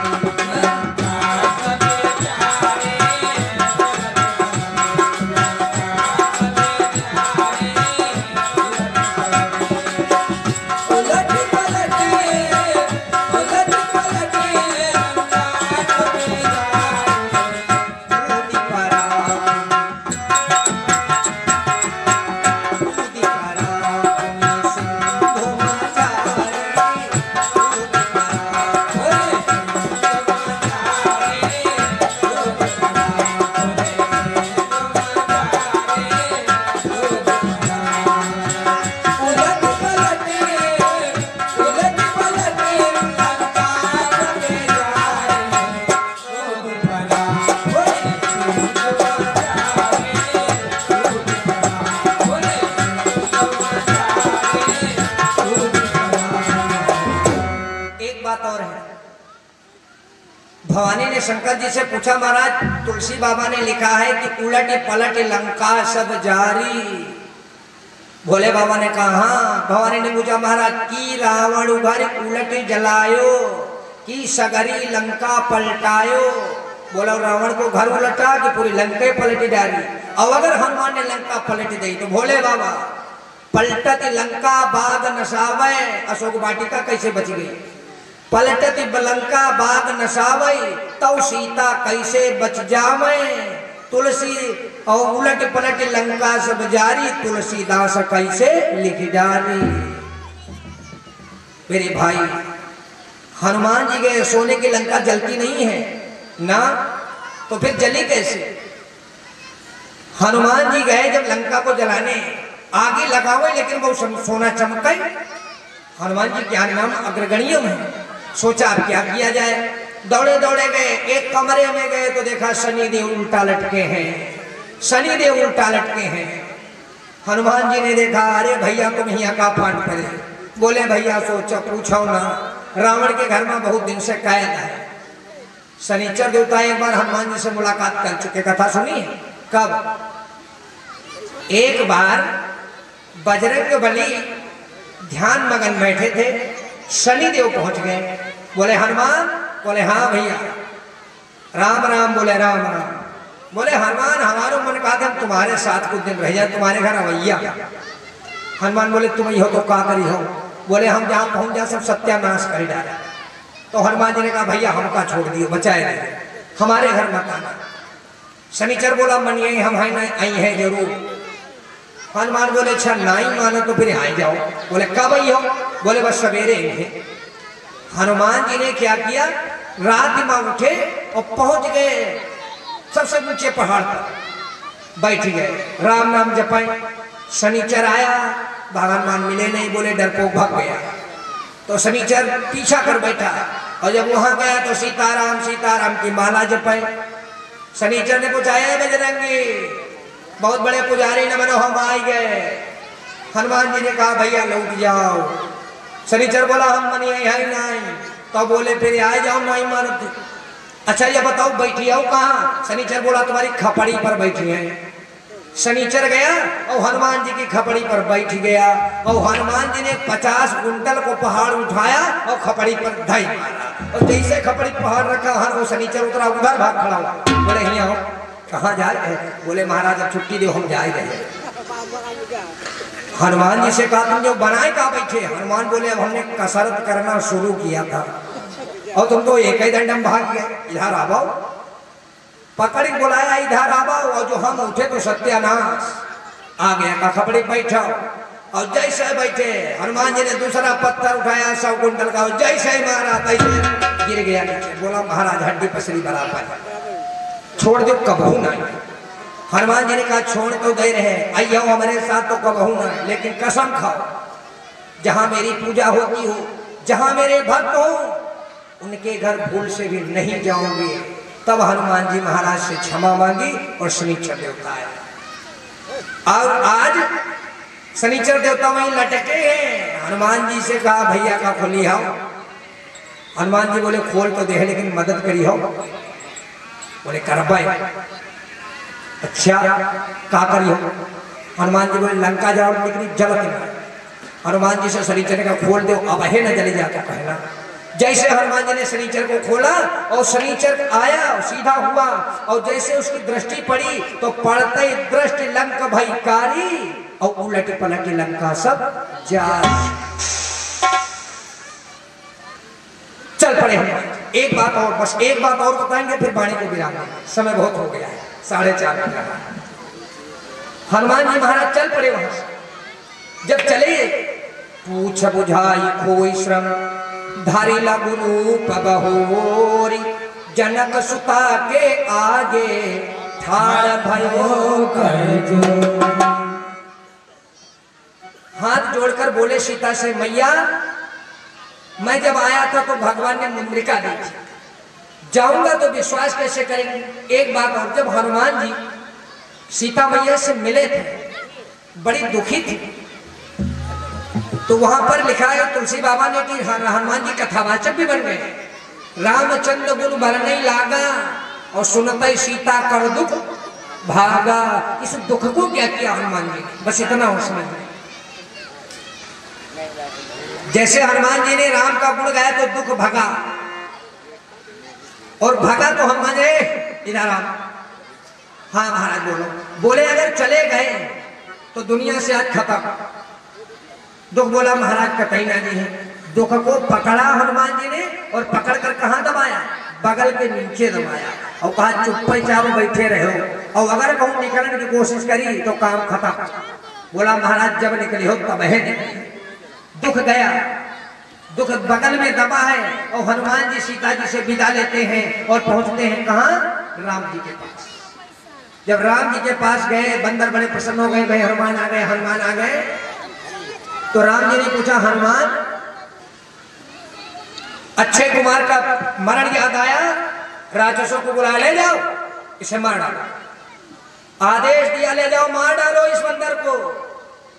S1: भवानी ने शंकर जी से पूछा, महाराज तुलसी बाबा ने लिखा है कि उलट पलट लंका सब जारी। भोले बाबा ने कहा हाँ। भवानी ने पूछा, महाराज की रावण उभर उलट जलायो, की सगरी लंका पलटायो। बोला रावण को घर उलटा कि पूरी लंका पलट डाली। और अगर हनुमान ने लंका पलट दी तो भोले बाबा पलटत लंका बाग नसावे, अशोक वाटिका कैसे बच गई। पलटत लंका बाग नसावई तव सीता कैसे बच जावे। तुलसी और उलट पलट लंका सब जारी, तुलसीदास कैसे लिख डाली। मेरे भाई हनुमान जी गए, सोने की लंका जलती नहीं है ना, तो फिर जली कैसे। हनुमान जी गए जब लंका को जलाने, आगे लगावे लेकिन वो सोना चमके। हनुमान जी क्या नाम अग्रगण्य में, सोचा अब क्या किया जाए। दौड़े दौड़े गए, एक कमरे में गए तो देखा शनि देव उल्टा लटके हैं, शनि देव उल्टा लटके हैं। हनुमान जी ने देखा, अरे भैया तुम यहाँ का पान करे। बोले भैया सोचो पूछो ना, रावण के घर में बहुत दिन से कैद है। शनिचर देवता एक बार हनुमान जी से मुलाकात कर चुके, कथा सुनी है। कब, एक बार बजरंग बली ध्यान मगन बैठे थे, शनि देव पहुंच गए। बोले हनुमान, बोले हाँ भैया। राम राम, बोले राम राम। बोले हनुमान हमारो मन का था तुम्हारे साथ कुछ दिन रह जाए, तुम्हारे घर अवैया। हनुमान बोले तुम ही हो तो का करी हो। बोले हम जहाँ पहुंच जाए सब सत्यानाश कर डाला। तो हनुमान जी ने कहा भैया हमका छोड़ दियो, बचाए रहे, हमारे घर मत आना। शनिचर बोला मन यही हम आई है जरूर। हनुमान बोले अच्छा नहीं मानो तो फिर आई जाओ। बोले कब आई हो। बोले बस सवेरे ही। हनुमान जी ने क्या किया, रात में उठे और पहुंच गए सबसे ऊंचे पहाड़ पर, बैठ गए, राम नाम जपाए। शनिचर आया, भगवान मिले नहीं, बोले डरपोक भाग गया। तो शनिचर पीछा कर बैठा और जब वहां गया तो सीताराम सीताराम की माला जपाए। शनिचर ने पूछा बजरंगी बहुत बड़े पुजारी न बनो, हम आ गए। हनुमान जी ने कहा भैया लौट जाओ। शनिचर बोला हम मनिए है नहीं। तो बोले फिर आ जाओ, नहीं मानो। अच्छा ये बताओ बैठी आओ कहाँ। शनिचर बोला तुम्हारी खपड़ी पर बैठी है। शनिचर गया और हनुमान जी की खपड़ी पर बैठ गया और हनुमान जी ने 50 कुंटल को पहाड़ उठाया और खपड़ी पर ढाई मारा और जैसे खपड़ी पहाड़ रखा हर वो शनिचर उतरा उधर भाग खड़ा हुआ। बोले यहाँ हो, कहाँ जाए? बोले महाराज अब छुट्टी दो, हम जाए गए। हनुमान जी से कहा तुम जो बनाए कहा बैठे? हनुमान बोले अब हमने कसरत करना शुरू किया था और तुम तो एक ही दंडम भाग गए, इधर आ जाओ। पकड़ बुलाया, इधर आ जाओ। और जो हम उठे तो सत्यानाश आ गया का खपड़ी बैठा और जैसे बैठे हनुमान जी ने दूसरा पत्थर उठाया 100 कुंटल का, जैसे मारा तैसे गिर गया नीचे। बोला महाराज हड्डी पसली बराबर, छोड़ दो कबहू ना। हनुमान जी ने कहा छोड़ तो दे रहे, आइयो हमारे साथ तो कबहू ना, लेकिन कसम खाओ जहां मेरी पूजा होती हो, जहां मेरे भक्त हो, उनके घर भूल से भी नहीं जाओगे। तब हनुमान जी महाराज से क्षमा मांगी और शनिचर देवता आए। और आज शनिचर देवता वहीं लटके हैं। हनुमान जी से कहा भैया का खोली हो। हनुमान जी बोले खोल तो दे, लेकिन मदद करी हो। बोले करबाई। अच्छा का करी हो? हनुमान जी बोले लंका जाओ, लेकिन जलत नहीं। हनुमान जी से शनिचर का खोल दो, अब है न जले जाकर कहना। जैसे हनुमान जी ने शनिचर को खोला और शनिचर आया सीधा हुआ और जैसे उसकी दृष्टि पड़ी तो पड़ते दृष्टि लंक भयकारी और उलट पलट लंका सब जा चल पड़े। हम एक बात और, बस एक बात और बताएंगे फिर वाणी को विराम देंगे, समय बहुत हो गया है, 4:30 बज रहा है। हनुमान जी महाराज चल पड़े वहां से। जब चले पूछ बुझाई कोई श्रम धारी लगु रूप बहोरी, जनक सुता के आगे ठाड़ भयो कर जो। हाथ जोड़कर बोले सीता से मैया मैं जब आया था तो भगवान ने मुद्रिका दी थी, जाऊंगा तो विश्वास कैसे करेंगे? एक बात और, जब हनुमान जी सीता मैया से मिले थे बड़ी दुखी थी, तो वहां पर लिखा है तुलसी बाबा ने कि हनुमान जी कथावाचक भी बन गए। रामचंद्र गुण भरने लागा और सुनते सीता कर दुख भागा। इस दुख को क्या किया हनुमान जी? बस इतना हो समझ। जैसे हनुमान जी ने राम का गुण गाया तो दुख भगा, और भगा तो हनुमान जी इधर आ। हाँ महाराज बोलो। बोले अगर चले गए तो दुनिया से आज खत्म। दुख बोला महाराज कतई ना जी है। दुख को पकड़ा हनुमान जी ने और पकड़कर कहां दबाया? बगल के नीचे दबाया और कहा चुपचाप बैठे रहो और अगर कहूं निकलने की कोशिश करी तो काम खत्म। बोला महाराज जब निकली हो तब है निकली। दुख गया, दुख बगल में दबा है और हनुमान जी सीता जी से विदा लेते हैं और पहुंचते हैं कहां? राम जी के पास। जब राम जी के पास गए बंदर बड़े प्रसन्न हो गए, भाई हनुमान आ गए, हनुमान आ गए। तो राम जी ने पूछा हनुमान अक्षय कुमार का मरण याद आया? राक्षसों को बुला ले जाओ, इसे मार डालो। आदेश दिया ले जाओ मार डालो इस बंदर को।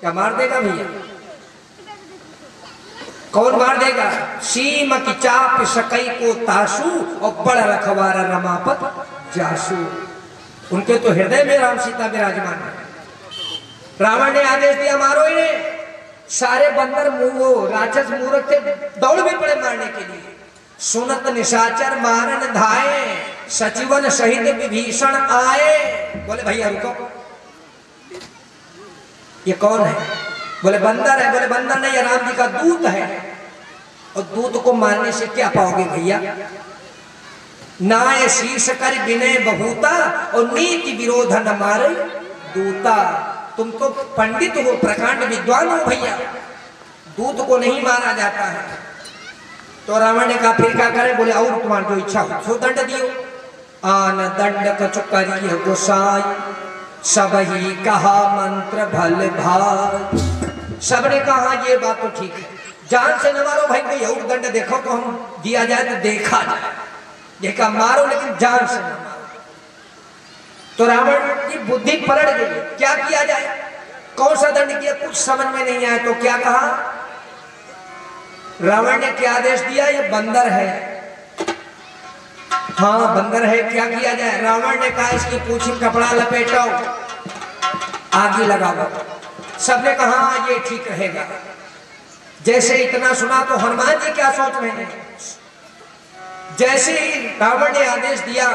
S1: क्या मार देगा भैया? कौन मार देगा? सीम की चाप सकई को तासु और बड़ रखवारा रमापत जासू। उनके तो हृदय में राम सीता विराजमान है। रावण ने आदेश दिया मारो इन्हें। सारे बंदर राक्षस मूर्ख थे, दौड़ भी पड़े मारने के लिए। सुनत निशाचर मारन धाये, सचिवन सहित विभीषण आए। बोले भैया रुको, ये कौन है? बोले बंदर है। बोले बंदर नहीं, राम जी का दूत है। और दूत को मारने से क्या पाओगे भैया? नाय शीर्ष कर विनय बहुता और नीति विरोध न मारे दूता। तुम तो पंडित हो, प्रकांड विद्वान हो भैया, दूत को नहीं मारा जाता है। तो रावण ने कहा फिर क्या करे? बोले और तुम्हारी जो इच्छा हो सो दंड दियो। आन दंड कचुकरी गोसाई, सब ही कहा मंत्र भल भाई। सबने कहा ये बात तो ठीक है, जान से न मारो भाई, कोई और दंड देखो तो हम दिया जाए तो देखा जाए। देखा मारो लेकिन जान से न मारो। तो रावण की बुद्धि पलट गई, क्या किया जाए? कौन सा दंड किया? कुछ समझ में नहीं आया। तो क्या कहा रावण ने? क्या आदेश दिया? ये बंदर है। हाँ बंदर है, क्या किया जाए? रावण ने कहा इसकी पूंछ कपड़ा लपेटो आग ही लगाओ। सबने कहा ये ठीक रहेगा। जैसे इतना सुना तो हनुमान जी क्या सोच रहे हैं, जैसे ही रावण ने आदेश दिया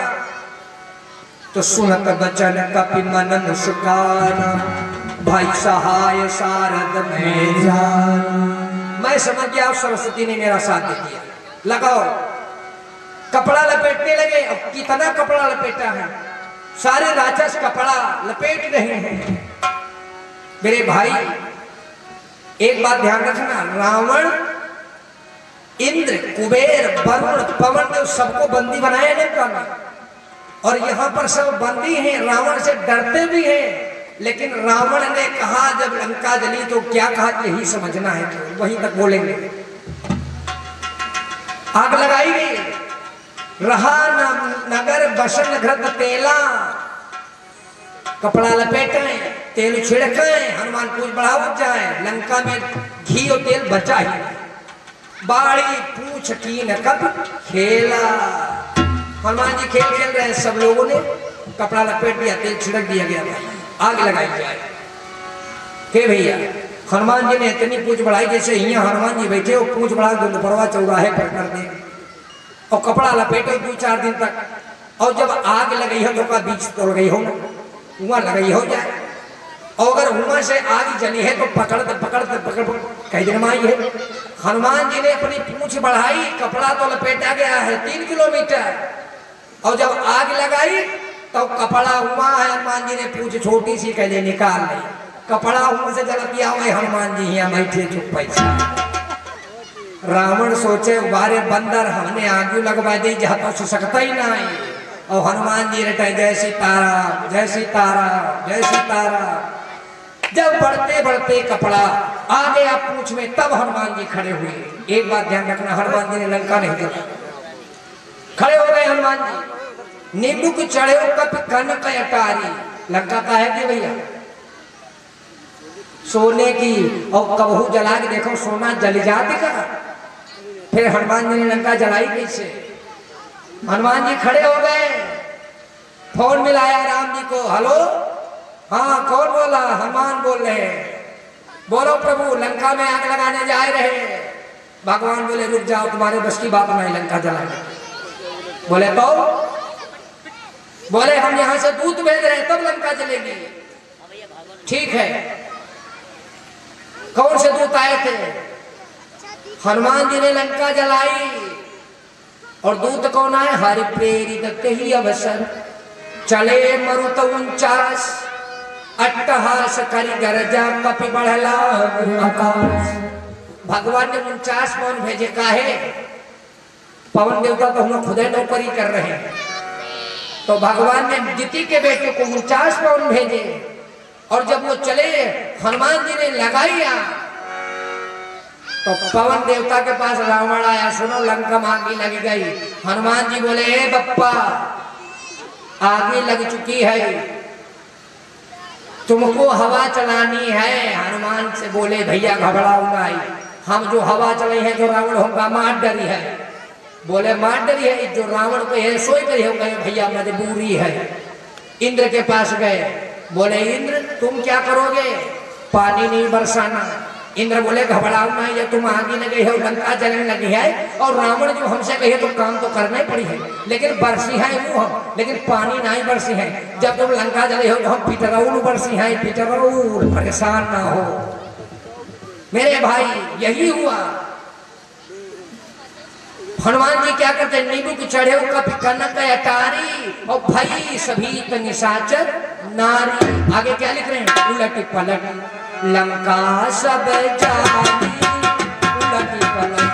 S1: तो सुनत बचन कपि मन मुस्काना, भाई सहाय शारद में जाना। मैं समझ गया सरस्वती ने मेरा साथ दे दिया। लगाओ, कपड़ा लपेटने लगे। अब कितना कपड़ा लपेटा है, सारे राक्षस कपड़ा लपेट रहे हैं। मेरे भाई एक बात ध्यान रखना, रावण, इंद्र, कुबेर, वरुण, पवन ने सबको बंदी बनाया लंका में, और यहाँ पर सब बंदी हैं, रावण से डरते भी हैं। लेकिन रावण ने कहा जब लंका जली तो क्या कहा, यही समझना है, तो वहीं तक बोलेंगे। आग लगाई गई, रहा नगर बसन घृत तेला, कपड़ा लपेटे, तेल छिड़के, हनुमान पूछ बढ़ाओ जाए, लंका में घी और तेल बचा ही। बाड़ी पूछ की न कब खेला, हनुमान जी खेल खेल रहे हैं, सब लोगों ने कपड़ा लपेट दिया, तेल छिड़क दिया गया, आग लगाई जाए। के भैया हनुमान जी ने इतनी पूछ बढ़ाई, जैसे यहाँ हनुमान जी बैठे हो, पूछ बढ़ा दो परवा चौराहे पर कर दे, और कपड़ा लपेटे 2-4 दिन तक। और जब आग लगी हो तो का बीच तोड़ गई हो, धुआं लगाई हो जाए, और अगर धुआं से आग जली है तो पकड़ते पकड़ते पकड़ कई दिन में आई है। हनुमान जी ने अपनी पूंछ बढ़ाई, कपड़ा तो लपेटा गया है 3 किलोमीटर, और जब आग लगाई तो कपड़ा हुआ है, हनुमान जी ने पूंछ छोटी सी कहले निकाल ली, कपड़ा हुआ से जल दिया हुआ हनुमान जी यहाँ बैठे चुप पैसा। रावण सोचे बारे बंदर हमने आग लगवा दी, जहाँ तो सकता ही ना है, और हनुमान जी रटे जय सीताराम जय सीताराम जय सीताराम। जब बढ़ते बढ़ते कपड़ा आ गया पूंछ में, तब हनुमान जी खड़े हुए। एक बात ध्यान रखना, हनुमान जी ने लंका नहीं जला, खड़े हो गए हनुमान जी। नींबू की चढ़े कप कनक अटारी, लंका का है कि भैया सोने की, और कबहू जला के देखो सोना जल जाती का। फिर हनुमान जी ने लंका जलाई कैसे? हनुमान जी खड़े हो गए, फोन मिलाया राम जी को, हेलो हाँ कौन बोला? हनुमान बोल रहे हैं। बोलो प्रभु लंका में आग लगाने जा रहे। भगवान बोले रुक जाओ, तुम्हारे बस की बात नहीं लंका जलाने। बोले तो बोले हम यहाँ से दूत भेज रहे हैं तब लंका जलेगी। ठीक है, कौन से दूत आए थे? हनुमान जी ने लंका जलाई, और दूत कौन आए? हरि प्रेरित ही अवसर चले मरुत 49, अट्टहास करी गरजा कपि बढ़ला आकाश। भगवान ने 49 पवन भेजे, काहे? पवन देवता तो हम खुदे नौकरी कर रहे हैं, तो भगवान ने दिति के बेटे को 49 पवन भेजे। और जब वो चले, हनुमान जी ने लगाई तो पवन देवता के पास रावण आया, सुनो लंका में आग लग गई। हनुमान जी बोले हे बप्पा आग लग चुकी है, तुमको हवा चलानी है। हनुमान से बोले भैया घबराओ नहीं, हम जो हवा चले हैं जो रावण होगा मार डरी है। बोले मार डरी है, जो रावण को है सोई करी हो गए भैया मजबूरी है। इंद्र के पास गए, बोले इंद्र तुम क्या करोगे? पानी नहीं बरसाना। इंद्र बोले घबराओ नहीं, ये तुम आगे लगे हो, लंका जलने लगी है, और रावण जो हमसे कहे तो काम तो करना ही पड़ी है, लेकिन बरसी है मुँह, लेकिन पानी नहीं बरसी है। जब तुम लंका जले हो तो हम पिटरौल बरसी है, पिटरौल, परेशान ना हो। मेरे भाई यही हुआ। हनुमान जी क्या करते? नींबू की चढ़े कपि कनक अटारी, और भाई सभी तो निशाचर नारी। आगे क्या लिख रहे हैं? उलट पलट लंका सब जानी, उलट पलट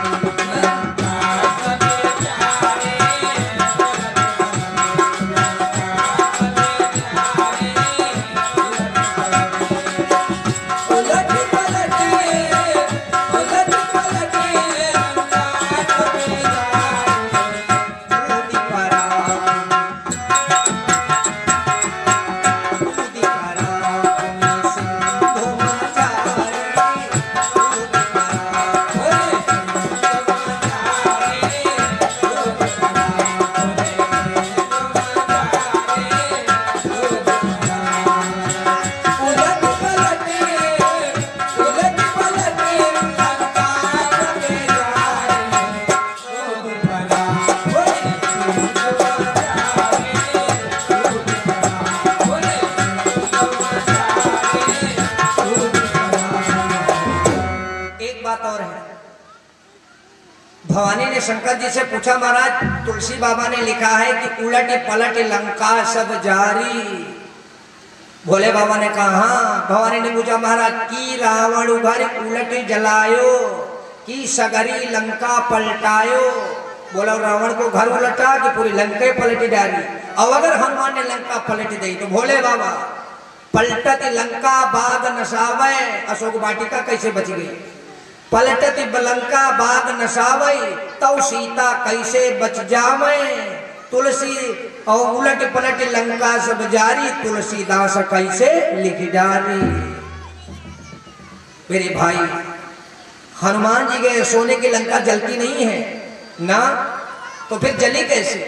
S1: बात और है। भवानी ने शंकर जी से पूछा, महाराज तुलसी बाबा ने लिखा है कि उलट पलट लंका सब जारी। भोले बाबा ने कहा हाँ। भवानी ने पूछा, महाराज की रावण उभर उलट जलायो, की सगरी लंका पलटायो। बोला रावण को घर उलटा कि पूरी लंका पलट डाली। और अगर हनुमान ने लंका पलट दी तो भोले बाबा पलटत लंका बाग नसावे, अशोक वाटिका कैसे बच गई। पलटत लंका बाग नसावे, तब सीता कैसे बच जावे। तुलसी और उलट पलट लंका सब जारी, तुलसीदास कैसे लिख डाली। मेरे भाई हनुमान जी गए, सोने की लंका जलती नहीं है ना, तो फिर जली कैसे।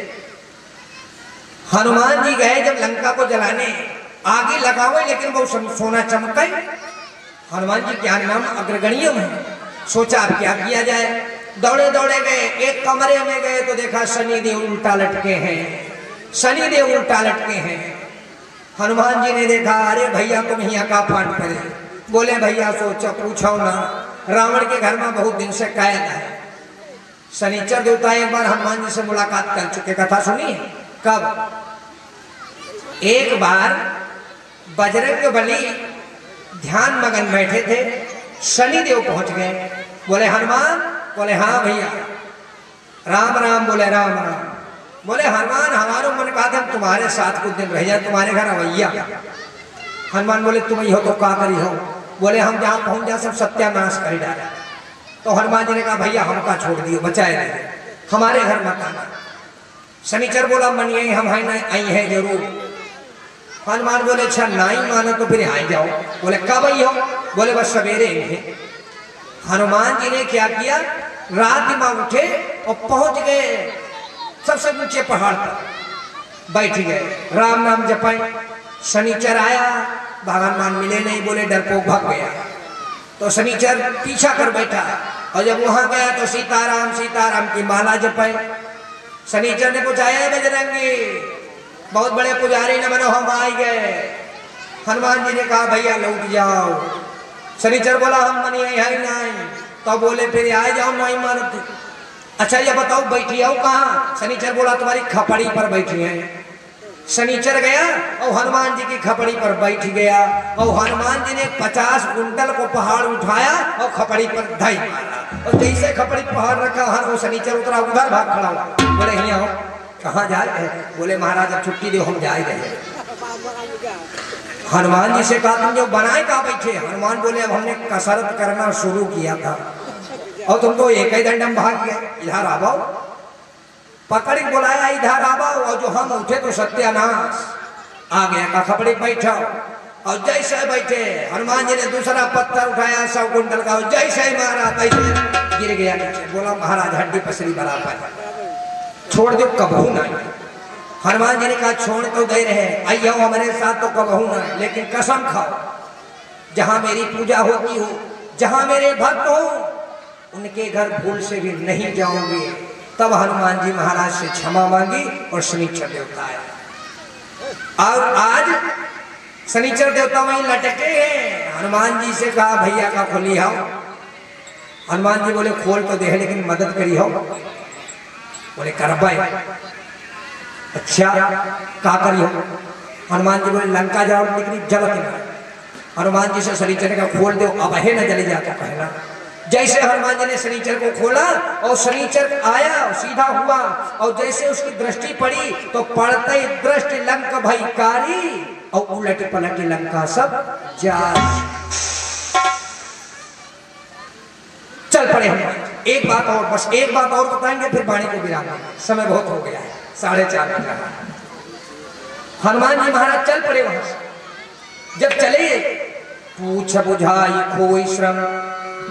S1: हनुमान जी गए जब लंका को जलाने, आगे लगावे लेकिन वो सोना चमके। हनुमान जी क्या नाम अग्रगण्य है। सोचा अब क्या किया जाए, दौड़े दौड़े गए, एक कमरे में गए तो देखा शनि देव उल्टा लटके हैं। शनि देव उल्टा लटके हैं। हनुमान जी ने देखा, अरे भैया तुम यहाँ का फांड पड़े। बोले भैया सोचो पूछो ना, रावण के घर में बहुत दिन से कैद है। शनिचर देवता एक बार हनुमान जी से मुलाकात कर चुके, कथा सुनी है। कब? एक बार बजरंग बली ध्यान मगन बैठे थे, शनि देव पहुंच गए। बोले हनुमान, बोले हाँ भैया। राम राम, बोले राम राम। बोले हनुमान हमारो मन का था तुम्हारे साथ कुछ दिन रह जाए, तुम्हारे घर अवैया। हनुमान बोले तुम ही हो तो का करी हो। बोले हम जहाँ पहुंच जाए सब सत्यानाश कर डाला। तो हनुमान जी ने कहा भैया हमका छोड़ दियो, बचाए रहे, हमारे घर मत आना। शनिचर बोला मनिए हम आई है जरूर। हनुमान बोले अच्छा नहीं मानो तो फिर आई जाओ। बोले कब आई हो। बोले बस सवेरे थे। हनुमान जी ने क्या किया, रात में उठे और पहुंच गए सबसे ऊंचे पहाड़ पर, बैठ गए, राम नाम जपाए। शनिचर आया, हनुमान मिले नहीं, बोले डरपोक भाग गया। तो शनिचर पीछा कर बैठा और जब वहां गया तो सीताराम की माला जपाए। शनिचर ने पूछा है बजरंगी बहुत बड़े पुजारी न बनो, हम आ गए। हनुमान जी ने कहा भैया लौट जाओ। शनिचर बोला हम मनी है नहीं। तो बोले फिर आए जाओ, नहीं मानो। अच्छा ये बताओ बैठी आओ कहाँ। शनिचर बोला तुम्हारी खपड़ी पर बैठी है। शनिचर गया और हनुमान जी की खपड़ी पर बैठ गया और हनुमान जी ने 50 कुंटल को पहाड़ उठाया और खपड़ी पर ढाई मारा। और जैसे खपड़ी पहाड़ रखा हर शनिचर उतरा, उधर भाग खड़ा हुआ। बोले यहाँ कहाँ जाए। बोले महाराज अब छुट्टी दो, हम जाए गए। हनुमान जी से कहा तुम जो बनाए कहाँ बैठे। हनुमान बोले अब हमने कसरत करना शुरू किया था और तुम तो एक ही दंडम भाग गए, इधर आ जाओ। पकड़ बुलाया इधर आ जाओ। और जो हम उठे तो सत्यानाश आ गया। का खपड़ी बैठा और जैसे बैठे हनुमान जी ने दूसरा पत्थर उठाया 100 कुंटल का, जैसे ही मारा तैसे गिर गया नीचे। बोला महाराज हड्डी पसरी बराबर, छोड़ दो कबहू नहीं। हनुमान जी ने कहा छोड़ तो दे रहे, आइयो हमारे साथ तो कबहू ना, लेकिन कसम खाओ जहां मेरी पूजा होती हो, जहां मेरे भक्त हो, उनके घर भूल से भी नहीं जाओगे। तब हनुमान जी महाराज से क्षमा मांगी और शनिचर देवता आया। और आज शनिचर देवता वहीं लटके हैं। हनुमान जी से कहा भैया का खोली आओ। हनुमान जी बोले खोल तो दे लेकिन मदद करी हो। बोले करबाई। अच्छा का करी हो। हनुमान जी बोले लंका जाओ लेकिन जलत नहीं। हनुमान जी से शनिचर का खोल दो, अब है ना जले जाता कहना। जैसे हनुमान जी ने शनिचर को खोला और शनिचर आया सीधा हुआ और जैसे उसकी दृष्टि पड़ी तो पड़ते दृष्टि लंक भयकारी और उलट पलट लंका सब जारी। चल पड़े हम। एक बात और, बस एक बात और बताएंगे फिर वाणी को विराम देंगे, समय बहुत हो गया है, 4:30 बज रहा है। हनुमान जी महाराज चल पड़े वहां से। जब चले पूछ बुझाई कोई श्रम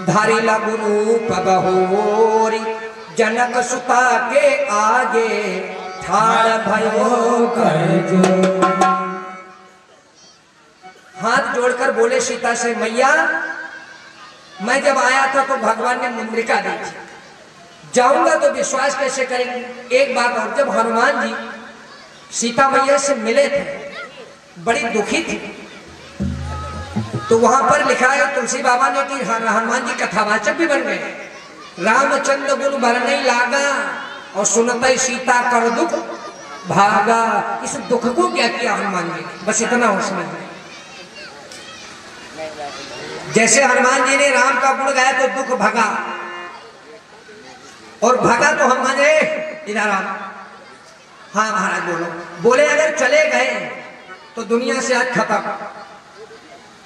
S1: धारी लगुरु पबहोरी जनक सुता के आगे ठाड़ भयो कर जो। हाथ जोड़कर बोले सीता से मैया मैं जब आया था तो भगवान ने मुद्रिका दी थी, जाऊंगा तो विश्वास कैसे करेंगे। एक बात और, जब हनुमान जी सीता मैया से मिले थे बड़ी दुखी थी। तो वहां पर लिखा है तुलसी बाबा ने कि हनुमान जी कथावाचक भी बन गए। रामचंद्र गुण बरने लागा और सुनते सीता कर दुख भागा। इस दुख को क्या किया हनुमान जी, बस इतना उसमें। जैसे हनुमान जी ने राम का गुण गाया तो दुख भगा, और भगा तो हनुमान जी इधर आओ। हाँ महाराज बोलो। बोले अगर चले गए तो दुनिया से आज खत्म।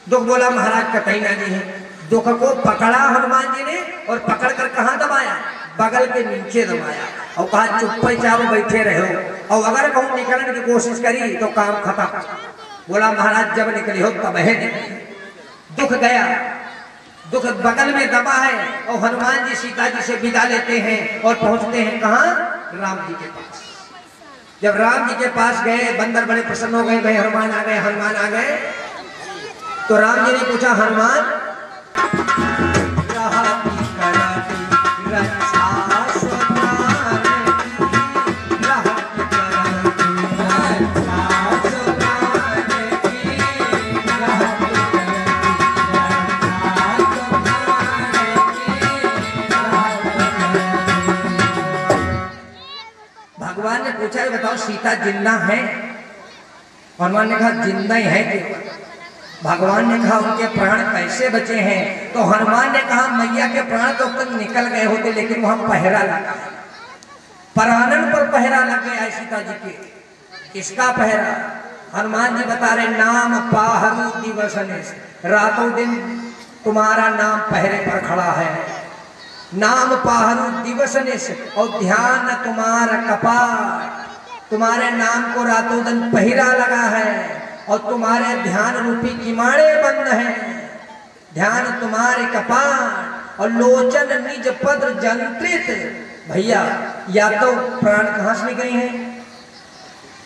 S1: दुख बोला महाराज कतई ना जी है। दुख को पकड़ा हनुमान जी ने और पकड़ कर कहाँ दबाया, बगल के नीचे दबाया और कहा चुपचाप बैठे रहो, और अगर कहूँ निकलने की कोशिश करी तो काम खत्म। बोला महाराज जब निकली हो तब है निकली। दुख गया, दुख बगल में दबा है, और हनुमान जी सीता जी से विदा लेते हैं और पहुंचते हैं कहाँ, राम जी के पास। जब राम जी के पास गए बंदर बड़े प्रसन्न हो गए, भाई हनुमान आ गए, हनुमान आ गए। तो राम जी ने पूछा हनुमान भगवान ने पूछा बताओ सीता जिंदा है? हनुमान ने कहा जिंदा ही है कि। भगवान ने कहा उनके प्राण कैसे बचे हैं? तो हनुमान ने कहा मैया के प्राण तो कल निकल गए होते, लेकिन वहां पहरा लगा, परानन पर पहरा लग गया सीता जी के। किसका पहरा? हनुमान जी बता रहे नाम पाहरू दिवसने, रातों दिन तुम्हारा नाम पहरे पर खड़ा है। नाम पाहरू दिवसने से, और ध्यान तुम्हारा कपाट, तुम्हारे नाम को रातों दिन पहिरा लगा है, और तुम्हारे ध्यान रूपी किमाड़े बंद हैं। ध्यान तुम्हारे कपाट और लोचन निज पद्र जंत्रित। भैया या तो प्राण कहां से निकली हैं?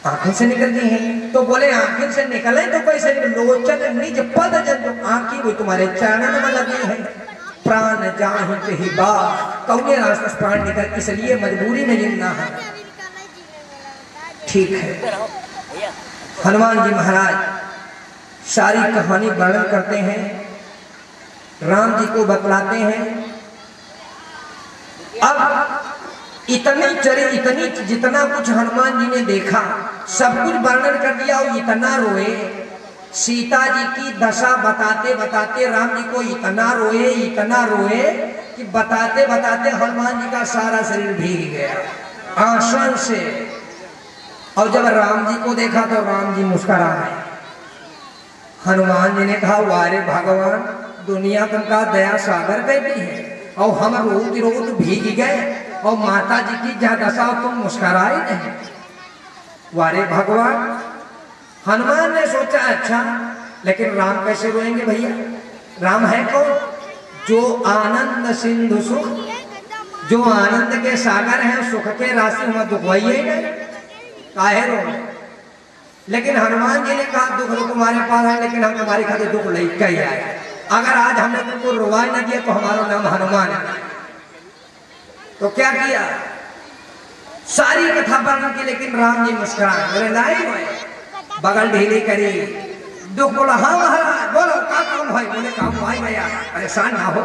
S1: आंखों से निकल गई हैं। तो बोले आंखों से निकले तो कैसे? लोचन निज पद जंतु, आंखी वो तुम्हारे चरणों में लगी है। प्राण जाहि कही बात, कौने रास्ते से प्राण निकल, इसलिए मजबूरी में जिंदा है। ठीक है। हनुमान जी महाराज सारी कहानी वर्णन करते हैं, राम जी को बतलाते हैं। अब इतनी जितना कुछ हनुमान जी ने देखा सब कुछ वर्णन कर दिया, और इतना रोए। सीता जी की दशा बताते बताते राम जी को इतना रोए कि बताते बताते हनुमान जी का सारा शरीर भीग गया आंसू से। और जब राम जी को देखा तो राम जी मुस्कुराए। हनुमान जी ने कहा वारे भगवान, दुनिया तुमका दया सागर कहती है, और हम रोज भीग गए, और माता जी की जहाँ दशा तुम मुस्कुराए नहीं। वारे भगवान। हनुमान ने सोचा अच्छा, लेकिन राम कैसे रोएंगे भैया? राम है कौन? जो आनंद सिंधु सुख, जो आनंद के सागर है, सुख के राशि में दुख वही है, काहे रो? लेकिन हनुमान जी ने कहा दुख तुम्हारे पास है, लेकिन हम तुम्हारी खातिर दुख लेके ही आए। अगर आज हमने तुमको रुवाई न दिया तो हमारा नाम हनुमान है। तो क्या किया? सारी कथा वर्णन की, लेकिन राम जी मुस्कुराए, बोले नहीं, बगल ढीली करी। दुख बोला हाँ महाराज बोलो क्या काम है? बोले काम भाई भैया परेशान ना हो।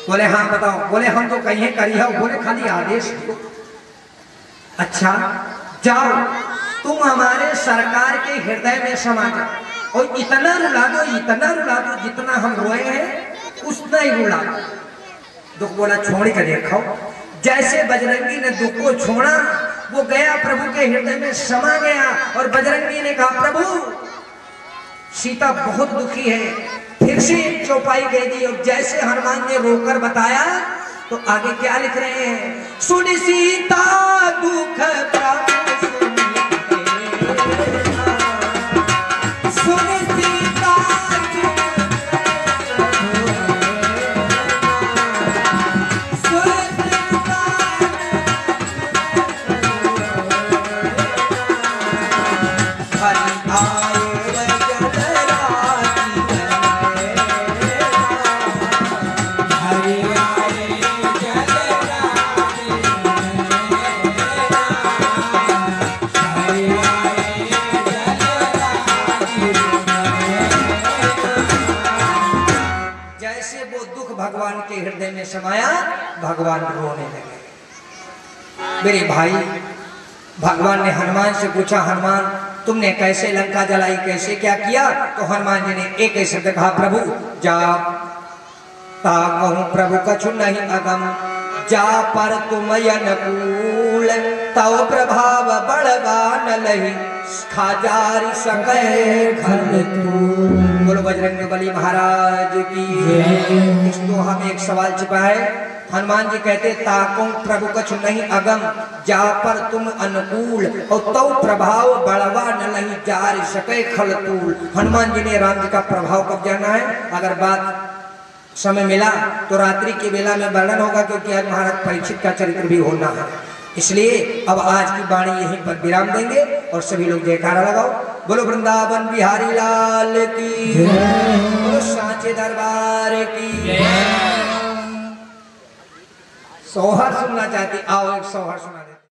S1: बोले हाँ बताओ। बोले हम तो कहीं करी हो। बोले खाली आदेश दो। अच्छा जाओ, तुम हमारे सरकार के हृदय में समा जाओ, और इतना रुला दो जितना हम रोए हैं उतना ही रुला दो। दुख बोला छोड़ कर देखो। जैसे बजरंगी ने दुख को छोड़ा, वो गया प्रभु के हृदय में समा गया, और बजरंगी ने कहा प्रभु सीता बहुत दुखी है। फिर से एक चौपाई दे दी, और जैसे हनुमान ने रोकर बताया तो आगे क्या लिख रहे हैं? सुन सीता दुख प्रभु आया, भगवान रोने लगे। मेरे भाई, भगवान ने हनुमान से पूछा, हनुमान तुमने कैसे लंका जलाई, कैसे क्या किया? तो हनुमान जी ने एक ही शब्द कहा, प्रभु जा ता कहूं प्रभु कछु नहीं अगम, जा पर तुम अनुकूल, तव प्रभाव बड़वा न लही, खाजारी सके खलतूल। बोलो बजरंगबली महाराज की। इस तो हम एक सवाल छिपा है। हनुमान जी कहते ताको प्रभु कछु नहीं अगम, जा पर तुम अनुकूल, और तव प्रभाव बड़वा न लही, जार सके खलतूल। हनुमान जी ने राम जी का प्रभाव कब जाना है? अगर बात समय मिला तो रात्रि के बेला में वर्णन होगा, क्योंकि आज महाराज परीक्षित का चरित्र भी होना है। इसलिए अब आज की वाणी यहीं पर विराम देंगे और सभी लोग जयकारा लगाओ। बोलो वृंदावन बिहारी लाल की, बोलो सांचे दरबार की। सोहर सुनना चाहती, आओ एक सोहर सुना दे।